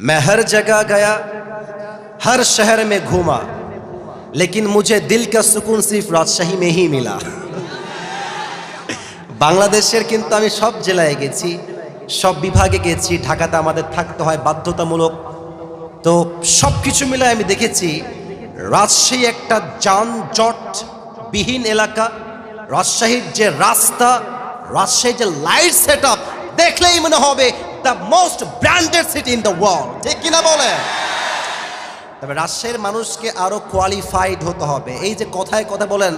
मैं हर जगह गया, हर शहर में घूमा, लेकिन मुझे दिल का सुकून सिर्फ राजशाही में ही मिला। বাংলাদেশের কিন্তু আমি সব জেলায় গেছি, সব বিভাগে গেছি। ঢাকাতে আমাদের থাকতে হয় বাধ্যতামূলক। তো সব কিছু মিলে আমি দেখেছি রাজশাহী একটা যানজট বিহীন এলাকা। রাজশাহীর যে রাস্তা, রাজশাহীর যে লাইট সেট আপ দেখলেই মনে হবে the most branded city in the world. ঠিক কিনা বলে? তবে রাজশাহীর মানুষকে আরো কোয়ালিফাইড হতে হবে। এই যে কথায় কথা বলেন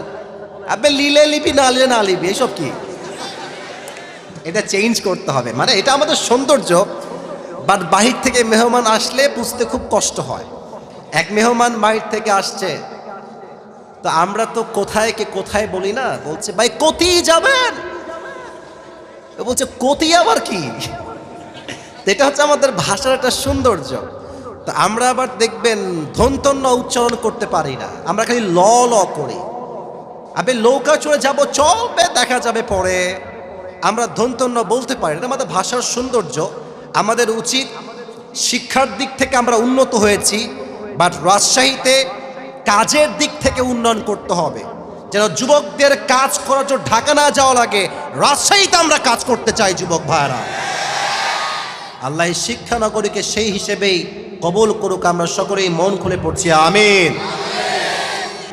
আপনি লিলে লিবি না লিলে না লিবি, এসব কি? এটা চেঞ্জ করতে হবে। মানে এটা আমাদের সৌন্দর্য, বাট বাহির থেকে মেহমান আসলে বুঝতে খুব কষ্ট হয়। এক মেহমান বাহির থেকে আসছে, তো আমরা তো কোথায় কে কোথায় বলি না, বলছে ভাই কতি যাবেন, বলছে কতি আবার কি? এটা হচ্ছে আমাদের ভাষার একটা সৌন্দর্য। তো আমরা আবার দেখবেন ধন্তন্য উচ্চারণ করতে পারি না, আমরা খালি ল ল করি। আবে নৌকা চড়ে যাবো, চলবে, দেখা যাবে পরে। আমরা ধন্তন্য বলতে পারি না, আমাদের ভাষার সৌন্দর্য। আমাদের উচিত, শিক্ষার দিক থেকে আমরা উন্নত হয়েছি, বাট রাজশাহীতে কাজের দিক থেকে উন্নয়ন করতে হবে। যেন যুবকদের কাজ করার জন্য ঢাকা না যাওয়া লাগে, রাজশাহীতে আমরা কাজ করতে চাই যুবক ভাইরা। আল্লাহ শিক্ষা নগরীকে সেই হিসেবেই কবুল করুক। আমরা সকলেই মন খুলে পড়ছি আমিন।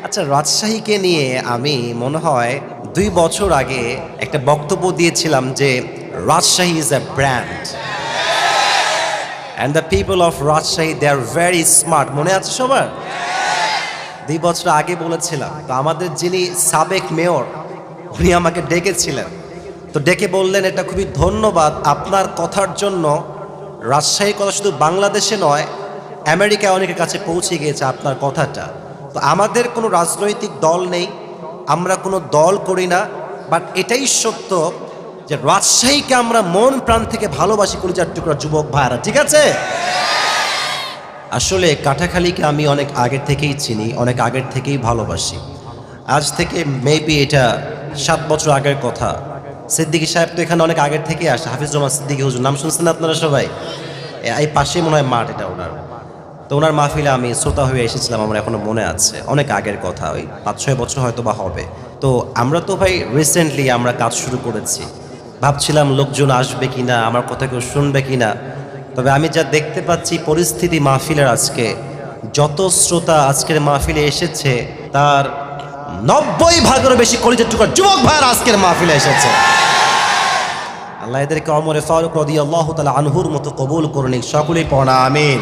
আচ্ছা, রাজশাহীকে নিয়ে আমি মনে হয় 2 বছর আগে একটা বক্তব্য দিয়েছিলাম যে Rajshahi is a brand and the people of Rajshahi they are very smart. মনে আছে সবার? 2 বছর আগে বলেছিলাম। তো আমাদের যিনি সাবেক মেয়র, উনি আমাকে ডেকেছিলেন। তো ডেকে বললেন, এটা খুবই ধন্যবাদ আপনার কথার জন্য। রাজশাহীর কথা শুধু বাংলাদেশে নয়, আমেরিকায় অনেকের কাছে পৌঁছে গিয়েছে আপনার কথাটা। তো আমাদের কোনো রাজনৈতিক দল নেই, আমরা কোনো দল করি না, বাট এটাই সত্য যে রাজশাহীকে আমরা মন প্রাণ থেকে ভালোবাসি, কলিজার টুকরা যুবক ভাইরা। ঠিক আছে? আসলে কাটাখালীকে আমি অনেক আগের থেকেই চিনি, অনেক আগের থেকেই ভালোবাসি। আজ থেকে মেবি এটা 7 বছর আগের কথা। সিদ্দিকী সাহেব তো এখানে অনেক আগের থেকেই আসে, হাফিজ রহমান সিদ্দিকী হুজুর, নাম শুনছেন আপনারা সবাই? এই পাশেই মনে হয় মাঠ এটা ওনার। তো ওনার মাহফিলে আমি শ্রোতা হয়ে এসেছিলাম, আমার এখনো মনে আছে, অনেক আগের কথা, ওই 5-6 বছর হয়তো বা হবে। তো আমরা তো ভাই রিসেন্টলি আমরা কাজ শুরু করেছি, ভাবছিলাম লোকজন আসবে কিনা, আমার কথা কেউ শুনবে কিনা। তবে আমি যা দেখতে পাচ্ছি পরিস্থিতি মাহফিলের, আজকে যত শ্রোতা আজকের মাহফিলে এসেছে তার 90% বেশি কলিজার টুকরা যুবক ভাইরা আজকের মাহফিলে এসেছে। আল্লাহ এদেরকে ওমরে ফারুক রাদিয়াল্লাহু তাআলা আনহুর মতো কবুল করুন, সকলেই পড়া আমিন।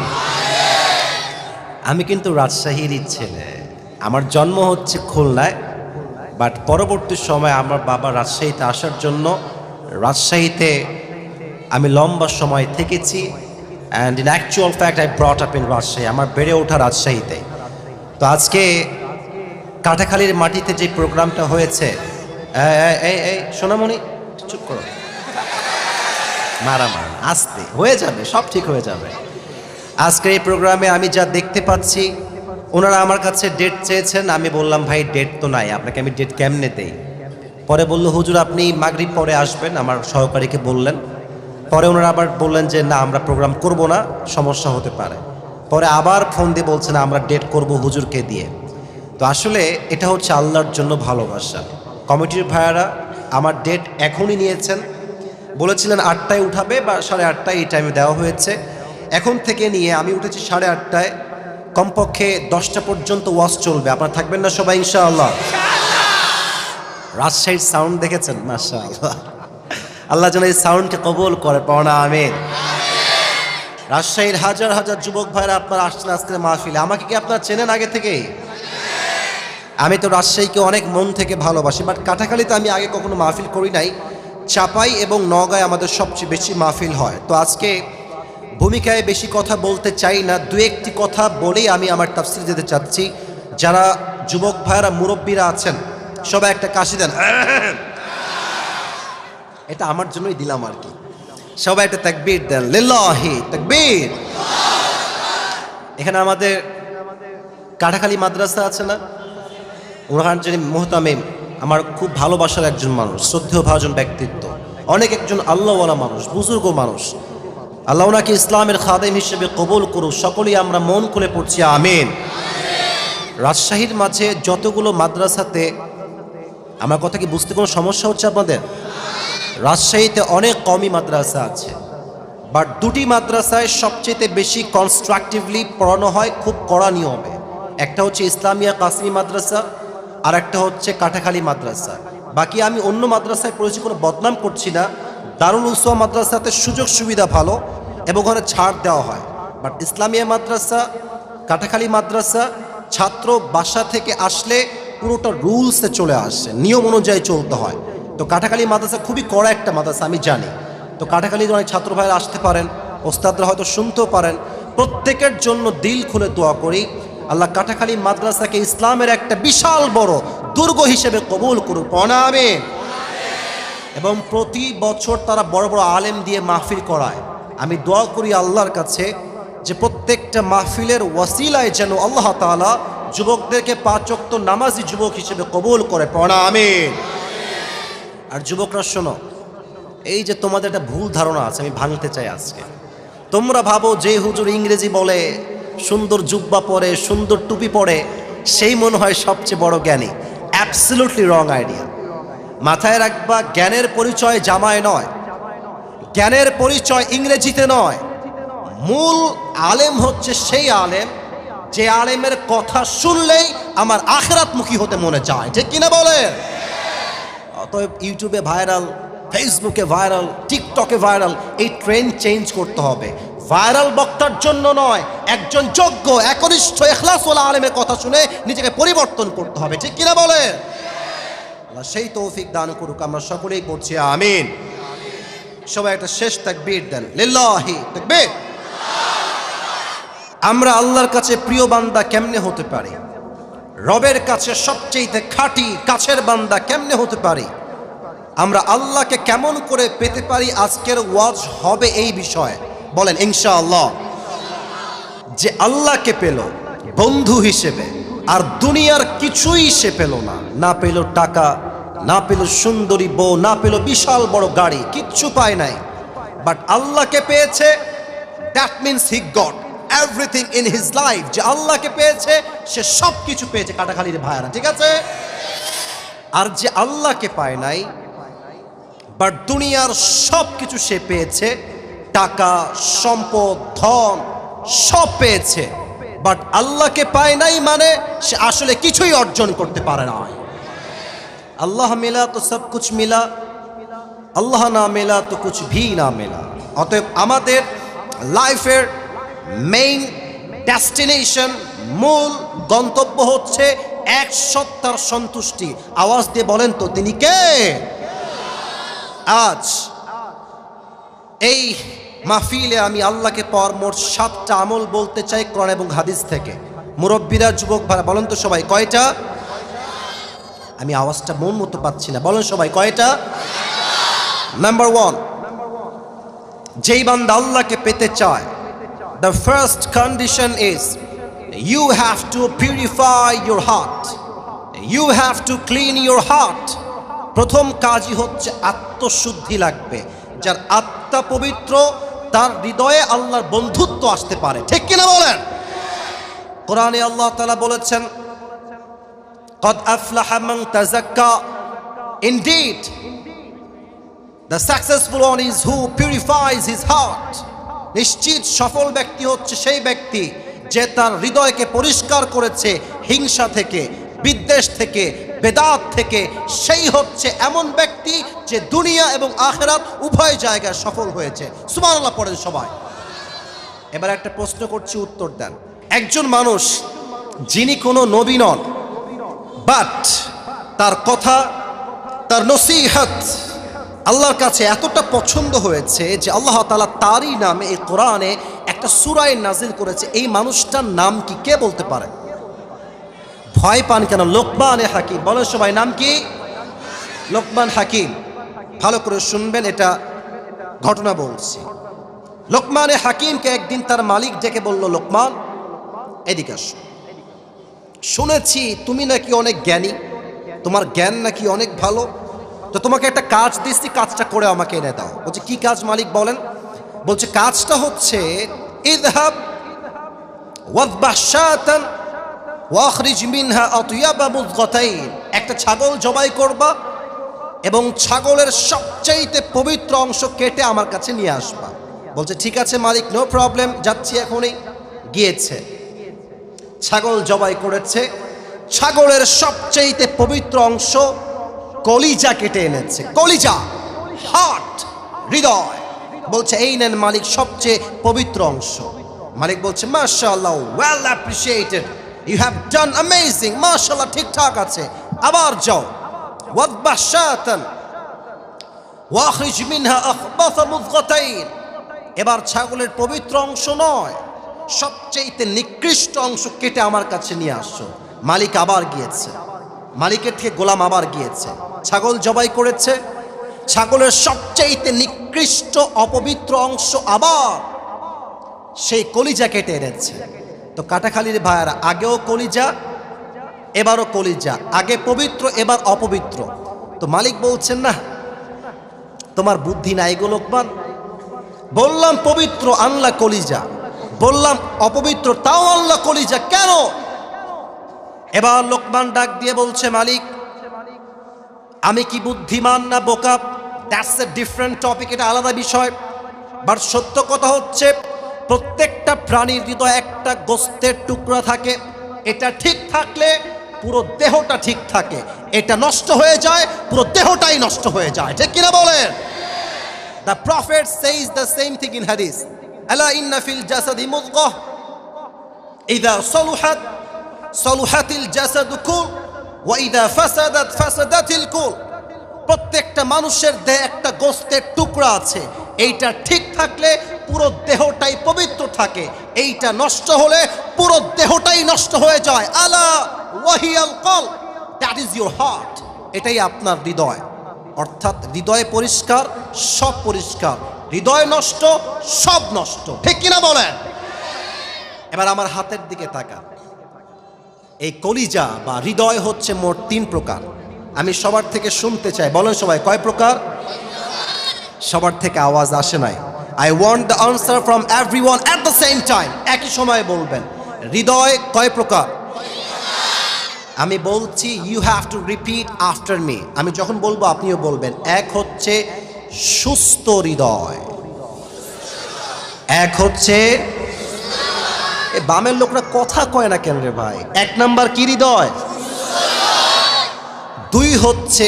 আমি কিন্তু রাজশাহীরই ছেলে, আমার জন্ম হচ্ছে খুলনায়, বাট পরবর্তী সময় আমার বাবা রাজশাহীতে আসার জন্য রাজশাহীতে আমি লম্বা সময় থেকেছি। And in actual fact I brought up in Rajshahi, আমার বেড়ে ওঠা রাজশাহীতে। তো আজকে কাটাখালীর মাটিতে যে প্রোগ্রামটা হয়েছে, এই সোনামণি চুপ করো, মারা আস্তে হয়ে যাবে, সব ঠিক হয়ে যাবে। আজকের এই প্রোগ্রামে আমি যা দেখতে পাচ্ছি, ওনারা আমার কাছে ডেট চেয়েছেন। আমি বললাম ভাই ডেট তো নাই, আপনাকে আমি ডেট কেমনে দেই? পরে বলল হুজুর আপনি মাগরিব পরে আসবেন, আমার সহকারীকে বললেন। পরে ওনারা আবার বললেন যে না, আমরা প্রোগ্রাম করব না, সমস্যা হতে পারে। পরে আবার ফোন দিয়ে বলছেন আমরা ডেট করব হুজুরকে দিয়ে। তো আসলে এটা হচ্ছে আল্লাহর জন্য ভালোবাসা। কমিটির ভাইয়ারা আমার ডেট এখনই নিয়েছেন, বলেছিলেন 8টায় উঠাবে বা 8:30 এই টাইমে দেওয়া হয়েছে। এখন থেকে নিয়ে আমি উঠেছি 8:30টায়, কমপক্ষে 10টা পর্যন্ত ওয়াজ চলবে। আপনারা থাকবেন না সবাই ইনশাআল্লাহ? রাজশাহীর সাউন্ড দেখেছেন? মাশাআল্লাহ, আল্লাহ যেন এই সাউন্ডকে কবুল করে, পড়া আমিন। রাজশাহীর হাজার হাজার যুবক ভাইরা আপনারা আসছেন আজকের মাহফিলে। আমাকে কি আপনারা চেনেন আগে থেকেই? আমি তো রাজশাহীকে অনেক মন থেকে ভালোবাসি, বাট কাটাখালীতে আমি আগে কখনো মাহফিল করি নাই। চাপাই এবং নওগাঁয় আমাদের সবচেয়ে বেশি মাহফিল হয়। তো আজকে ভূমিকায় বেশি কথা বলতে চাই না, 2-1টি কথা বলেই আমি আমার তাফসীর যেতে চাচ্ছি। যারা যুবক ভাইরা মুরব্বীরা আছেন সবাই একটা কাশি দেন, এটা আমার জন্যই দিলাম আর কি। সবাই একটা তাকবীর দেন, লিল্লাহি তাকবীর। এখানে আমাদের কাটাখালী মাদ্রাসা আছে না, ওনার যিনি মুহতামিম, আমার খুব ভালোবাসার একজন মানুষ, শ্রদ্ধেয় ভাজন ব্যক্তিত্ব, অনেক একজন আল্লাহওয়ালা মানুষ, বুজুর্গ মানুষ। আল্লাহ ওনাকে ইসলামের খাদেম হিসেবে কবুল করুক। সকলেই আমরা মন খুলে পড়ছি আমিন। রাজশাহীর মাঝে যতগুলো মাদ্রাসাতে, আমার কথা কি বুঝতে কোনো সমস্যা হচ্ছে আপনাদের? রাজশাহীতে অনেক কমই মাদ্রাসা আছে, বাট দুটি মাদ্রাসায় সবচেয়ে বেশি কনস্ট্রাকটিভলি পড়ানো হয়, খুব কড়া নিয়মে। একটা হচ্ছে ইসলামিয়া কাসমি মাদ্রাসা, আর একটা হচ্ছে কাটাখালী মাদ্রাসা। বাকি আমি অন্য মাদ্রাসায় পড়েছি, কোনো বদনাম করছি না। দারুল উসওয়া মাদ্রাসাতে সুযোগ সুবিধা ভালো এবং ওখানে ছাড় দেওয়া হয়, বাট ইসলামিয়া মাদ্রাসা, কাটাখালী মাদ্রাসা, ছাত্র বাসা থেকে আসলে পুরোটা রুলসে চলে আসে, নিয়ম অনুযায়ী চলতে হয়। তো কাটাখালী মাদ্রাসা খুবই কড়া একটা মাদ্রাসা, আমি জানি। তো কাটাখালীর অনেক ছাত্র ভাইরা আসতে পারেন, ওস্তাদরা হয়তো শুনতেও পারেন। প্রত্যেকের জন্য দিল খুলে দোয়া করি, আল্লাহ কাটাখালী মাদ্রাসাকে ইসলামের একটা বিশাল বড় দুর্গ হিসেবে কবুল করুক, আমিন। এবং প্রতি বছর তারা বড় বড় আলেম দিয়ে মাহফিল করায়। আমি দোয়া করি আল্লাহর কাছে যে প্রত্যেকটা মাহফিলের ওয়াসিলায় যেন আল্লাহ তাআলা যুবকদেরকে 5 ওয়াক্ত নামাজি যুবক হিসেবে কবুল করে, আমিন। আর যুবকরা শোনো, এই যে তোমাদের একটা ভুল ধারণা আছে, আমি ভাঙতে চাই আজকে। তোমরা ভাবো যে হুজুর ইংরেজি বলে, সুন্দর জুব্বা পরে, সুন্দর টুপি পরে, সেই মনে হয় সবচেয়ে বড় জ্ঞানী। Absolutely wrong idea. মাথায় রাখবা, জ্ঞানের পরিচয় জামায় নয়, জ্ঞানের পরিচয় ইংরেজিতে নয়। মূল আলেম হচ্ছে সেই আলেম যে আলেমের কথা শুনলেই আমার আখিরাতমুখী হতে মনে চায়, ঠিক কিনা বলেন? অতএব ইউটিউবে ভাইরাল, ফেসবুকে ভাইরাল, টিকটকে ভাইরাল, এই ট্রেন্ড চেঞ্জ করতে হবে। ভাইরাল বক্তার জন্য নয়, একজন যোগ্য একনিষ্ঠ ইখলাসওয়ালা আলেমের কথা শুনে নিজেকে পরিবর্তন করতে হবে, ঠিক কিনা বলে? আল্লাহ সেই তৌফিক দান করুক, আমরা সকলেই পড়ছি আমিন। সবাই একটা শেষ তাকবীর দেন, লিল্লাহি তাকবীর। আমরা আল্লাহর কাছে প্রিয় বান্দা কেমনে হতে পারি? রবের কাছে সবচেয়ে খাঁটি কাছের বান্দা কেমনে হতে পারি? আমরা আল্লাহকে কেমন করে পেতে পারি? আজকের ওয়াজ হবে এই বিষয়ে, বলেন ইনশাআল্লাহ। যে আল্লাহকে পেল বন্ধু হিসেবে, আর দুনিয়ার কিছুই সে পেল না, না পেল টাকা, না পেল সুন্দরী বউ, না পেল বিশাল বড় গাড়ি, কিচ্ছু পায় নাই, বাট আল্লাহকে পেয়েছে। That means he got everything in his life. যে আল্লাহকে পেয়েছে সে সব কিছু পেয়েছে, কাটাখালীর ভাইয়ারা, ঠিক আছে? আর যে আল্লাহকে পায় নাই, বাট দুনিয়ার সব কিছু সে পেয়েছে, টাকা, সম্পদ, ধন সব পেয়েছে, বাট আল্লাহকে পায় নাই, মানে সে আসলে কিছুই অর্জন করতে পারে না। আল্লাহ মিলা তো সব কুছ মিলা, আল্লাহ না মিলা তো কুছ ভি না মিলা। অতএব আমাদের লাইফের মেইন ডেস্টিনেশন, মূল গন্তব্য হচ্ছে এক সত্তার সন্তুষ্টি। আওয়াজ দিয়ে বলেন তো, তিনি কে? আজ এই মাহফিলে আমি আল্লাহকে পাওয়ার মোট 7টা আমল বলতে চাই কোরআন এবং হাদিস থেকে। মুরব্বীরা, যুবক ভাইরা, বলেন তো সবাই কয়টা? আমি আওয়াজটা মন মতো পাচ্ছি না, বলেন সবাই কয়টা? নাম্বার 1, যেই বান্দা আল্লাহকে পেতে চায়, the first condition is you have to purify your heart, you have to clean your heart. প্রথম কাজই হচ্ছে আত্মশুদ্ধি লাগবে। যার আত্মা পবিত্র, তার হৃদয়ে আল্লাহর বন্ধুত্ব আসতে পারে, ঠিক কিনা বলেন? কোরআনে আল্লাহ তাআলা বলেছেন, قد أفلح من تزكى, indeed the successful one is who purifies his heart. নিশ্চিত সফল ব্যক্তি হচ্ছে সেই ব্যক্তি যে তার হৃদয়কে পরিষ্কার করেছে হিংসা থেকে, বিদ্বেষ থেকে, বেদাত থেকে। সেই হচ্ছে এমন ব্যক্তি যে দুনিয়া এবং আখিরাত উভয় জায়গায় সফল হয়েছে। সুবহানাল্লাহ পড়েন সবাই। এবার একটা প্রশ্ন করছি, উত্তর দেন। একজন মানুষ যিনি কোনো নবী নন, বাট তার কথা, তার নসিহত আল্লাহর কাছে এতটা পছন্দ হয়েছে যে আল্লাহ তাআলা তারই নামে এই কোরআনে একটা সূরা নাজিল করেছে। এই মানুষটার নাম কি? কে বলতে পারে? ভয় পান কেন? লোকমান হাকিম। বলেন সবাই, নাম কি? লোকমান হাকিম। ভালো করে শুনবেন, এটা ঘটনা বলছি। লোকমান হাকিমকে একদিন তার মালিক ডেকে বলল, লোকমান এদিকে আসো, শুনেছি তুমি নাকি অনেক জ্ঞানী, তোমার জ্ঞান নাকি অনেক ভালো, তো তোমাকে একটা কাজ দিচ্ছি, কাজটা করে আমাকে এনে দাও। বলছে কি কাজ মালিক বলেন? বলছে কাজটা হচ্ছে ইযহাব ওয়াযবাহ শাতান ওয়াখরিজ মিনহা আতয়াবা মুযগাতাইন, একটা ছাগল জবাই করবা এবং ছাগলের সবচাইতে পবিত্র অংশ কেটে আমার কাছে নিয়ে আসবা। বলছে ঠিক আছে মালিক, নো প্রবলেম, যাচ্ছি এখনই। গিয়েছে, ছাগল জবাই করেছে, ছাগলের সবচাইতে পবিত্র অংশ কলিজা কেটে এনেছে। কলিজা, হার্ট, হৃদয়। বলছে এই নেন মালিক সবচেয়ে পবিত্র অংশ। মালিক বলছে মাশাআল্লাহ, well appreciated, you have done amazing, মাশাআল্লাহ, ঠিকঠাক আছে। আবার যাও, ওয়াযবাহ শাতান ওয়াখরিজ মিনহা আখবাথা মুযগাতাইন, এবার ছাগলের পবিত্র অংশ নয়, সবচেয়ে নিকৃষ্ট অংশ কেটে আমার কাছে নিয়ে আসো। মালিক আবার গিয়েছে, মালিকের থেকে গোলাম আবার গিয়েছে, ছাগল জবাই করেছে, ছাগলের সবচেয়ে নিকৃষ্ট অপবিত্র অংশ আবার সেই কলিজা কেটে এনেছে। তো কাটাখালীর ভাইয়ারা, আগেও কলিজা এবারও কলিজা, আগে পবিত্র এবার অপবিত্র। তো মালিক বলছেন না তোমার বুদ্ধি নাই গো লোকমান, বললাম পবিত্র আনলা কলিজা, বললাম অপবিত্র তাও আনলা কলিজা, কেন? এবার লোকমান ডাক দিয়ে বলছে মালিক আমি কি বুদ্ধিমান না বোকা, দ্যাটস এ ডিফারেন্ট টপিক, এটা আলাদা বিষয়। বাট সত্য কথা হচ্ছে প্রত্যেকটা প্রাণীর হৃদয়ে একটা গোস্তের টুকরা থাকে, এটা ঠিক থাকলে পুরো দেহটা ঠিক থাকে, এটা নষ্ট হয়ে যায় পুরো দেহটাই নষ্ট হয়ে যায়, ঠিক কিনা বলেন? The prophet সেইজ the same thing in হাদিস, আলা ইন্না ফিল জাসাদি মুদগাহ ইযা সলুহাত সলুহাতিল জাসাদু কুল ওয়া ইযা ফাসাদাত ফাসাদাতিল কুল। প্রত্যেকটা মানুষের দেহে একটা গোস্তের টুকরা আছে, এইটা ঠিক থাকলে পুরো দেহটাই পবিত্র থাকে, এইটা নষ্ট হলে পুরো দেহটাই নষ্ট হয়ে যায়। আলা ওয়াহিয়াল কলব, দ্যাট ইজ ইউর হার্ট, এটাই আপনার হৃদয়। অর্থাৎ হৃদয় পরিষ্কার সব পরিষ্কার, হৃদয় নষ্ট সব নষ্ট, ঠিক কিনা বলেন? এবার আমার হাতের দিকে তাকান। এই কলিজা বা হৃদয় হচ্ছে মোট 3 প্রকার। আমি সবার থেকে শুনতে চাই, বলেন সবাই কয় প্রকার? সবার থেকে আওয়াজ আসে নাই। I want the answer from everyone at the same time, একই সময়ে বলবেন। হৃদয় কয় প্রকার? আমি বলছি, you have to repeat after me. আমি যখন বলবো আপনিও বলবেন। এক হচ্ছে সুস্থ হৃদয়, এক হচ্ছে এ বামের লোকরা কথা কয় না কেন রে ভাই? 1 নাম্বার কি হৃদয়? 2 হচ্ছে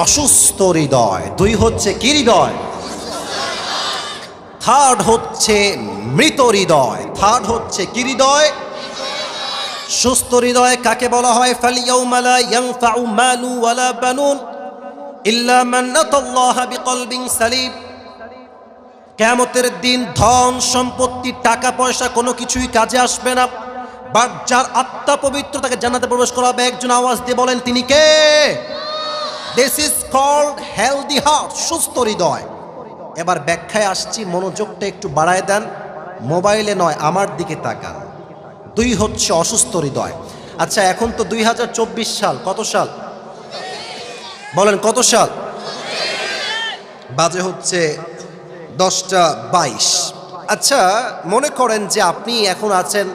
অসুস্থ হৃদয়, 2 হচ্ছে কি হৃদয়? 3rd হচ্ছে মৃত হৃদয়, 3rd হচ্ছে কি হৃদয়? সুস্থ হৃদয় কাকে বলা হয়? ফালিয়াউমা লা ইয়ানফাউ মালু ওয়ালা বানুন ইল্লা মান আতাল্লাহা বিকলবিন সালিম। কিয়ামতের দিন ধন সম্পত্তি টাকা পয়সা কোনো কিছুই কাজে আসবে না, বাট যার আত্মা পবিত্র তাকে জান্নাতে প্রবেশ করাবে। একজন আওয়াজ দিয়ে বলেন তিনি কে? This is called healthy heart, সুস্থ হৃদয়। এবার ব্যাখ্যায় আসছি, মনোযোগটা একটু বাড়ায় দেন, মোবাইলে নয় আমার দিকে তাকান। 2 হচ্ছে অসুস্থ হৃদয়। আচ্ছা এখন তো 2024 সাল, কত সাল বলেন? কত সাল? বাজে হচ্ছে 10টা 22। আচ্ছা মনে করেন যে আপনি এখন আছেন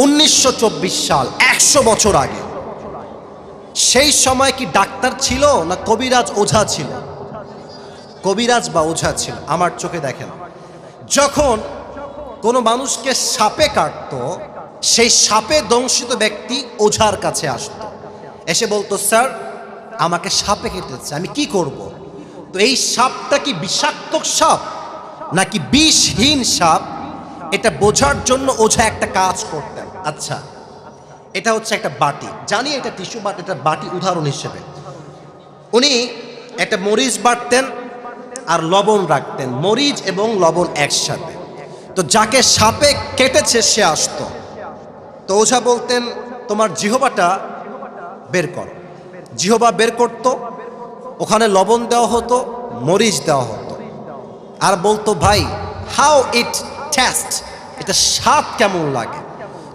1924 সাল, 100 বছর আগে। সেই সময় কি ডাক্তার ছিল না কবিরাজ ওঝা ছিল? কবিরাজ বা ওঝা ছিল। আমার চোখে দেখেন, যখন কোনো মানুষকে সাপে কাটতো, সেই সাপে দংশিত ব্যক্তি ওঝার কাছে আসতো, এসে বলতো স্যার আমাকে সাপে কেটেছে, আমি কি করব? তো এই সাপটা কি বিষাক্ত সাপ নাকি বিষহীন সাপ, এটা বোঝার জন্য ওঝা একটা কাজ করতেন। আচ্ছা এটা হচ্ছে একটা বাটি, জানি এটা টিস্যু, বাট এটা বাটি উদাহরণ হিসেবে। উনি একটা মরিচ বাটতেন আর লবণ রাখতেন, মরিচ এবং লবণ একসাথে। তো যাকে সাপে কেটেছে সে আসতো, তো ওঝা বলতেন তোমার জিহ্বাটা বের কর। জিহ্বা বের করতো, ওখানে লবণ দেওয়া হতো, মরিচ দেওয়া হতো, আর বলতো ভাই হাউ ইট টেস্ট, এটা স্বাদ কেমন লাগে?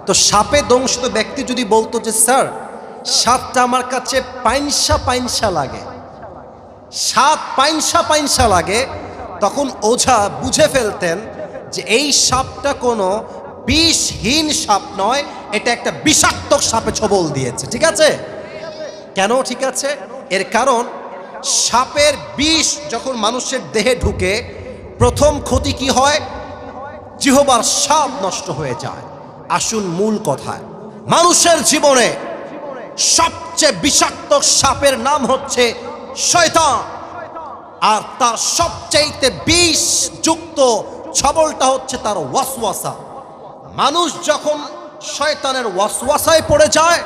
তো সাপে দংশিত ব্যক্তি যদি বলতো যে স্যার স্বাদটা আমার কাছে পাইনসা পাইনসা লাগে, স্বাদ পাইনসা পাইনসা লাগে, তখন ওঝা বুঝে ফেলতেন যে এই সাপটা কোনো বিষহীন সাপ নয়, এটা একটা বিষাক্ত সাপে ছোবল দিয়েছে। ঠিক আছে? কেন ঠিক আছে? এর কারণ সাপের বিষ যখন মানুষের দেহে ঢুকে প্রথম ক্ষতি কি হয়? জিহ্বার স্বাদ নষ্ট হয়ে যায়। আসুন মূল কথায়, মানুষের জীবনে সবচেয়ে বিষাক্ত সাপের নাম হচ্ছে শয়তান, আর তার সবচাইতে বিষযুক্ত ছবলটা হচ্ছে তার ওয়াসওয়াসা। মানুষ যখন শয়তানের ওয়াসওয়াসায় পড়ে যায়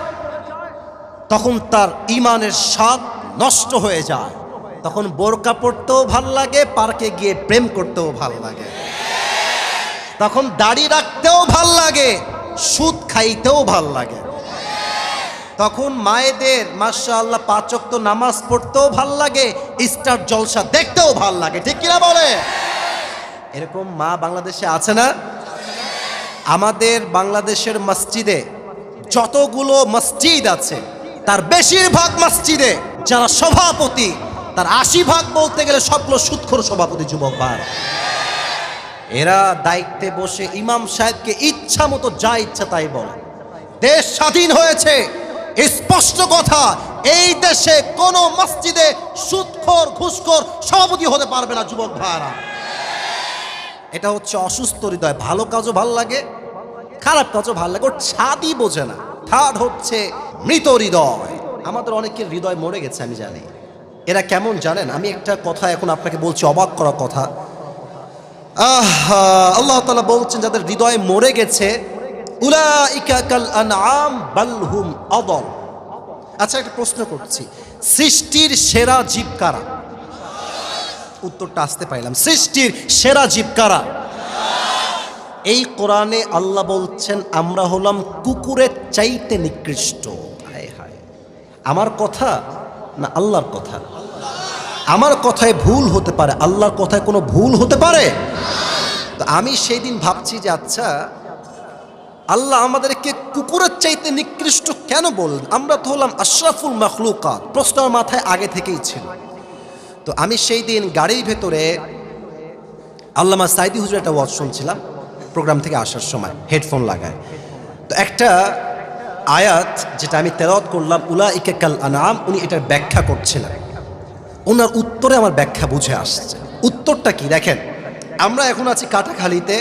তখন তার ঈমানের স্বাদ নষ্ট হয়ে যায়। তখন বোরকা পড়তেও ভাল লাগে, পার্কে গিয়ে প্রেম করতেও ভাল লাগে, তখন দাড়ি রাখতেও ভাল লাগে, সুদ খাইতেও ভাল লাগে, তখন মায়েদের মাশাআল্লাহ 5 ওয়াক্ত নামাজ পড়তেও ভাল লাগে, স্টার জলসা দেখতেও ভাল লাগে। ঠিক কিনা বলে? এরকম মা বাংলাদেশে আছে না? আমাদের বাংলাদেশের মসজিদে যতগুলো মসজিদ আছে তার বেশিরভাগ মসজিদে যারা সভাপতি তার 80% বলতে গেলে সবগুলো সুদখোর সভাপতি যুবক ভাই। এরা দায়িত্বে বসে ইমাম সাহেবকে ইচ্ছা মতো যা ইচ্ছা তাই বলে। দেশ স্বাধীন হয়েছে, স্পষ্ট কথা, এই দেশে কোনো মসজিদে সুদখোর ঘুষখোর সভাপতি হতে পারবে না যুবক ভাইরা। এটা হচ্ছে অসুস্থ হৃদয়। ভালো কাজও ভাল লাগে, খারাপ কাজও ভাল লাগে, ওর ছাদই বোঝে না। থার্ড হচ্ছে মৃত হৃদয়। আমাদের অনেকের হৃদয় মরে গেছে, আমি জানি। এরা কেমন জানেন? আমি একটা কথা এখন আপনাকে বলছি, অবাক করা কথা। আল্লাহ তাআলা বলছেন যাদের হৃদয় মরে গেছে, উলাইকা কাল আনআম বাল হুম আদল। আচ্ছা, একটা প্রশ্ন করছি, সৃষ্টির সেরা জীব কারা? উত্তরটা আসতে পাইলাম। সৃষ্টির সেরা জীব কারা? এই কোরআনে আল্লাহ বলছেন আমরা হলাম কুকুরের চাইতে নিকৃষ্ট। হায় হায়, আমার কথা না আল্লাহর কথা? আমার কথায় ভুল হতে পারে, আল্লাহর কথায় কোনো ভুল হতে পারে? তো আমি সেই দিন ভাবছি যে আচ্ছা, আল্লাহ আমাদেরকে কুকুরের চাইতে নিকৃষ্ট কেন বললেন? আমরা তো হলাম আশরাফুল মাখলুকাত। প্রশ্ন আমার মাথায় আগে থেকেই ছিল। তো আমি সেই দিন গাড়ির ভেতরে আল্লামা সাইদি হুজুর একটা ওয়াজ শুনছিলাম প্রোগ্রাম থেকে আসার সময়, হেডফোন লাগায়। তো একটা আয়াত যেটা আমি তেলাওয়াত করলাম, উলাইকা কাল আনআম, উনি এটার ব্যাখ্যা করছিলেন। ওনার উত্তরে আমার ব্যাখ্যা বুঝে আসছে। উত্তরটা কি দেখেন, আমরা এখন আছি কাটাখালীতে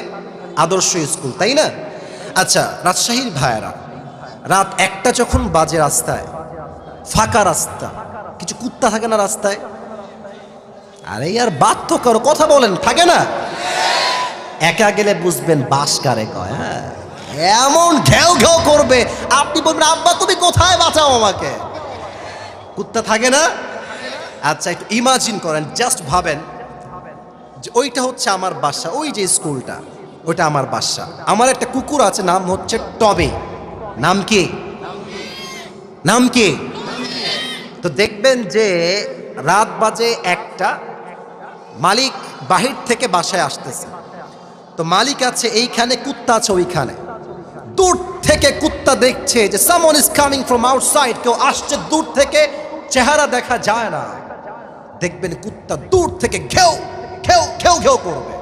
আদর্শ স্কুল, তাই না? আচ্ছা, রাজশাহীর ভাইয়েরা, রাত 1টা যখন বাজে, রাস্তায় ফাঁকা রাস্তা, কিছু কুত্তা থাকে না রাস্তায়? আরে ইয়ার বাদ তো কারো কথা বলেন, থাকে না? একা গেলে বুঝবেন বাস কারে কয়। হ্যাঁ, এমন ঘেউ ঘেউ করবে, আপনি বলবেন আব্বা তুমি কোথায়, বাঁচাও আমাকে। কুত্তা থাকে না? আচ্ছা, একটু ইমাজিন করেন, জাস্ট ভাবেন যে ওইটা হচ্ছে আমার বাসা, ওই যে স্কুলটা ওইটা আমার বাসা। আমার একটা কুকুর আছে, নাম হচ্ছে টবে। নাম কি? নাম কি? তো দেখবেন যে রাত বাজে 1টা, মালিক বাহির থেকে বাসায় আসতেছে। তো মালিক আছে এইখানে, কুত্তা আছে ওইখানে। দূর থেকে কুত্তা দেখছে যে someone is coming from outside, কেউ আসছে দূর থেকে, চেহারা দেখা যায় না। দেখবেন কুত্তা দূর থেকে ঘেউ ঘেউ ঘেউ ঘেউ করবে।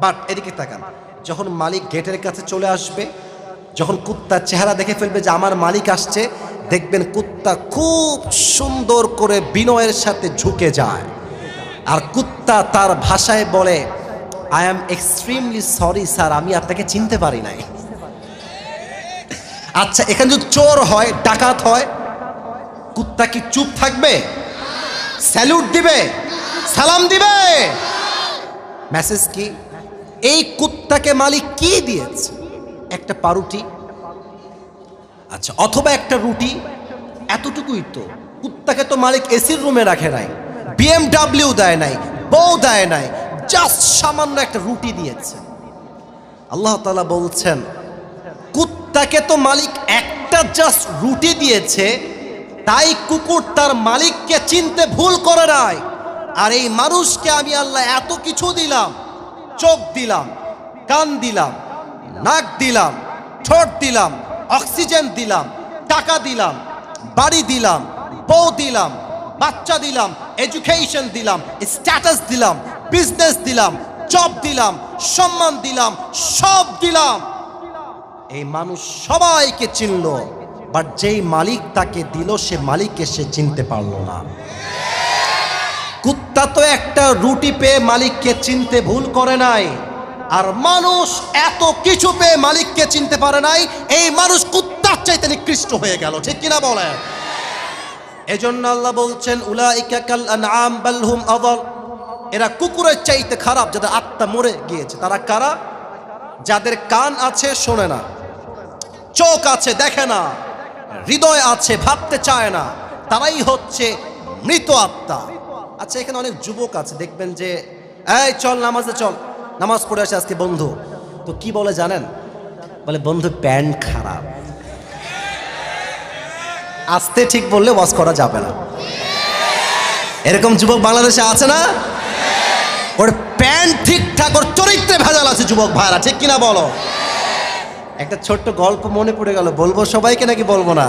বাট এদিকে তাকান, যখন মালিক গেটের কাছে চলে আসবে, যখন কুত্তার চেহারা দেখে ফেলবে যে আমার মালিক আসছে, দেখবেন কুত্তা খুব সুন্দর করে বিনয়ের সাথে ঝুঁকে যায়, আর কুত্তা তার ভাষায় বলে, I am extremely sorry sir, আমি আপনাকে চিনতে পারি নাই। আচ্ছা, এখানে যদি চোর হয়, ডাকাত হয়, কুত্তা কি চুপ থাকবে? স্যালুট দিবে, সালাম দিবে। মেসেজ কি? এই কুত্তাকে মালিক কি দিয়েছে? একটা পাউরুটি, আচ্ছা, অথবা একটা রুটি, এতটুকুই তো। কুত্তাকে তো মালিক এসির রুমে রাখে নাই, BMW দেয় নাই, বউ দেয় নাই, জাস্ট সামান্য একটা রুটি দিয়েছে। আল্লাহ তাআলা বলছেন কুত্তাকে তো মালিক একটা জাস্ট রুটি দিয়েছে, তাই কুকুর তার মালিককে চিনতে ভুল করে নাই। আর এই মানুষকে আমি আল্লাহ এত কিছু দিলাম, চোখ দিলাম, কান দিলাম, নাক দিলাম, ঠোঁট দিলাম, অক্সিজেন দিলাম, টাকা দিলাম, বাড়ি দিলাম, বউ দিলাম, বাচ্চা দিলাম, এডুকেশন দিলাম, স্ট্যাটাস দিলাম, বিজনেস দিলাম, জব দিলাম, সম্মান দিলাম, সব দিলাম। এই মানুষ সবাইকে চিনল, বাট যেই মালিক তাকে দিল সে মালিককে সে চিনতে পারলো না। কুত্তা তো একটা রুটি পেয়ে মালিককে চিনতে ভুল করে নাই, আর মানুষ এত কিছু পেয়ে মালিককে চিনতে পারে নাই। এই মানুষ কুত্তার চাইতে নিকৃষ্ট হয়ে গেল, ঠিক কিনা বলেন? এজন্য আল্লাহ বলছেন উলাইকা কাল আনআম বাল হুম আযাল, এরা কুকুরের চাইতে খারাপ যাদের আত্মা মরে গিয়েছে। তারা কারা? যাদের কান আছে শোনে না, চোখ আছে দেখে না, হৃদয় আছে ভাবতে চায় না, তারাই হচ্ছে মৃত আত্মা। আচ্ছা, এখানে অনেক যুবক আছে, দেখবেন যে এই চল নামাজে চল, নামাজ পড়ে আসে আজকে বন্ধু। তো কি বলে জানেন? বলে বন্ধু প্যান্ট খারাপ। আস্তে ঠিক বললে ওয়াজ করা যাবে না। এরকম যুবক বাংলাদেশে আছে না? ওর প্যান্ট ঠিকঠাক, ওর চরিত্রে ভেজাল আছে যুবক ভাইরা, ঠিক কিনা বলো? একটা ছোট্ট গল্প মনে পড়ে গেল, বলবো সবাইকে নাকি বলবো না?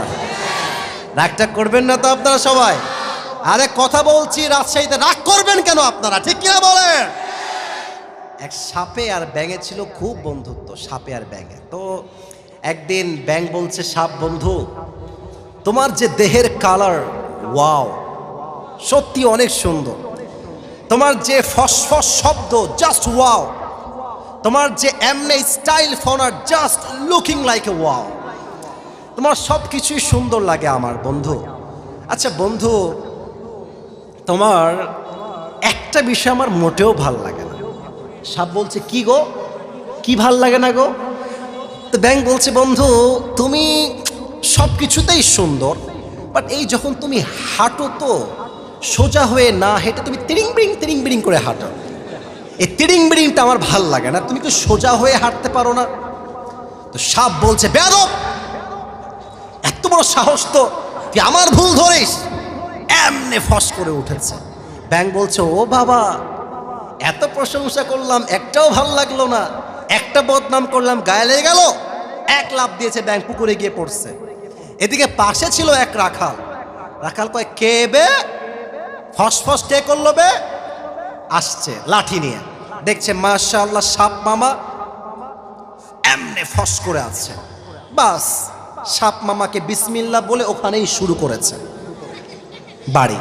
রাগটা করবেন না তো আপনারা সবাই? আরে কথা বলছি, রাজশাহীতে রাগ করবেন কেন আপনারা, ঠিক কিনা বলেন? এক সাপে আর ব্যাঙে ছিল খুব বন্ধুত্ব, সাপে আর ব্যাঙে। তো একদিন ব্যাঙ বলছে সাপ, বন্ধু তোমার যে দেহের কালার, ওয়াও, সত্যি অনেক সুন্দর। তোমার যে ফসফস শব্দ, জাস্ট ওয়াও। তোমার যে এমনি স্টাইল ফোনার, just looking like a wow. তোমার সব কিছুই সুন্দর লাগে আমার বন্ধু। আচ্ছা বন্ধু, তোমার একটা বিষয় আমার মোটেও ভাল লাগে না। সাপ বলছে কি গো, কি ভাল লাগে না গো? তো ব্যাঙ বলছে বন্ধু তুমি সব কিছুতেই সুন্দর, বাট এই যখন তুমি হাঁটো তো সোজা হয়ে না হেঁটে তুমি তিরিং বিরিং করে হাঁটো, এই তিরিং বিরিংটা আমার ভাল লাগে না। তুমি কি সোজা হয়ে হাঁটতে পারো না? তো সাপ বলছে বেয়াদব, এত বড় সাহস তো, তুই আমার ভুল ধরিস। এমনি ফস করে উঠেছে। ব্যাঙ বলছে ও বাবা, এত প্রশংসা করলাম একটাও ভাল লাগলো না, একটা বদনাম করলাম গায়ে লেগে গেল। এক লাফ দিয়েছে ব্যাঙ, পুকুরে গিয়ে পড়ছে। এদিকে পাশে ছিল এক রাখাল। রাখাল কয় কে বে? ফসফস কে করলো বে? আসছে লাঠি নিয়ে, দেখছে মাশাআল্লাহ সাপ মামা এমনি ফস করে আছে। বাস সাপ মামাকে বিসমিল্লাহ বলে ওখানেই শুরু করেছে বাড়ি।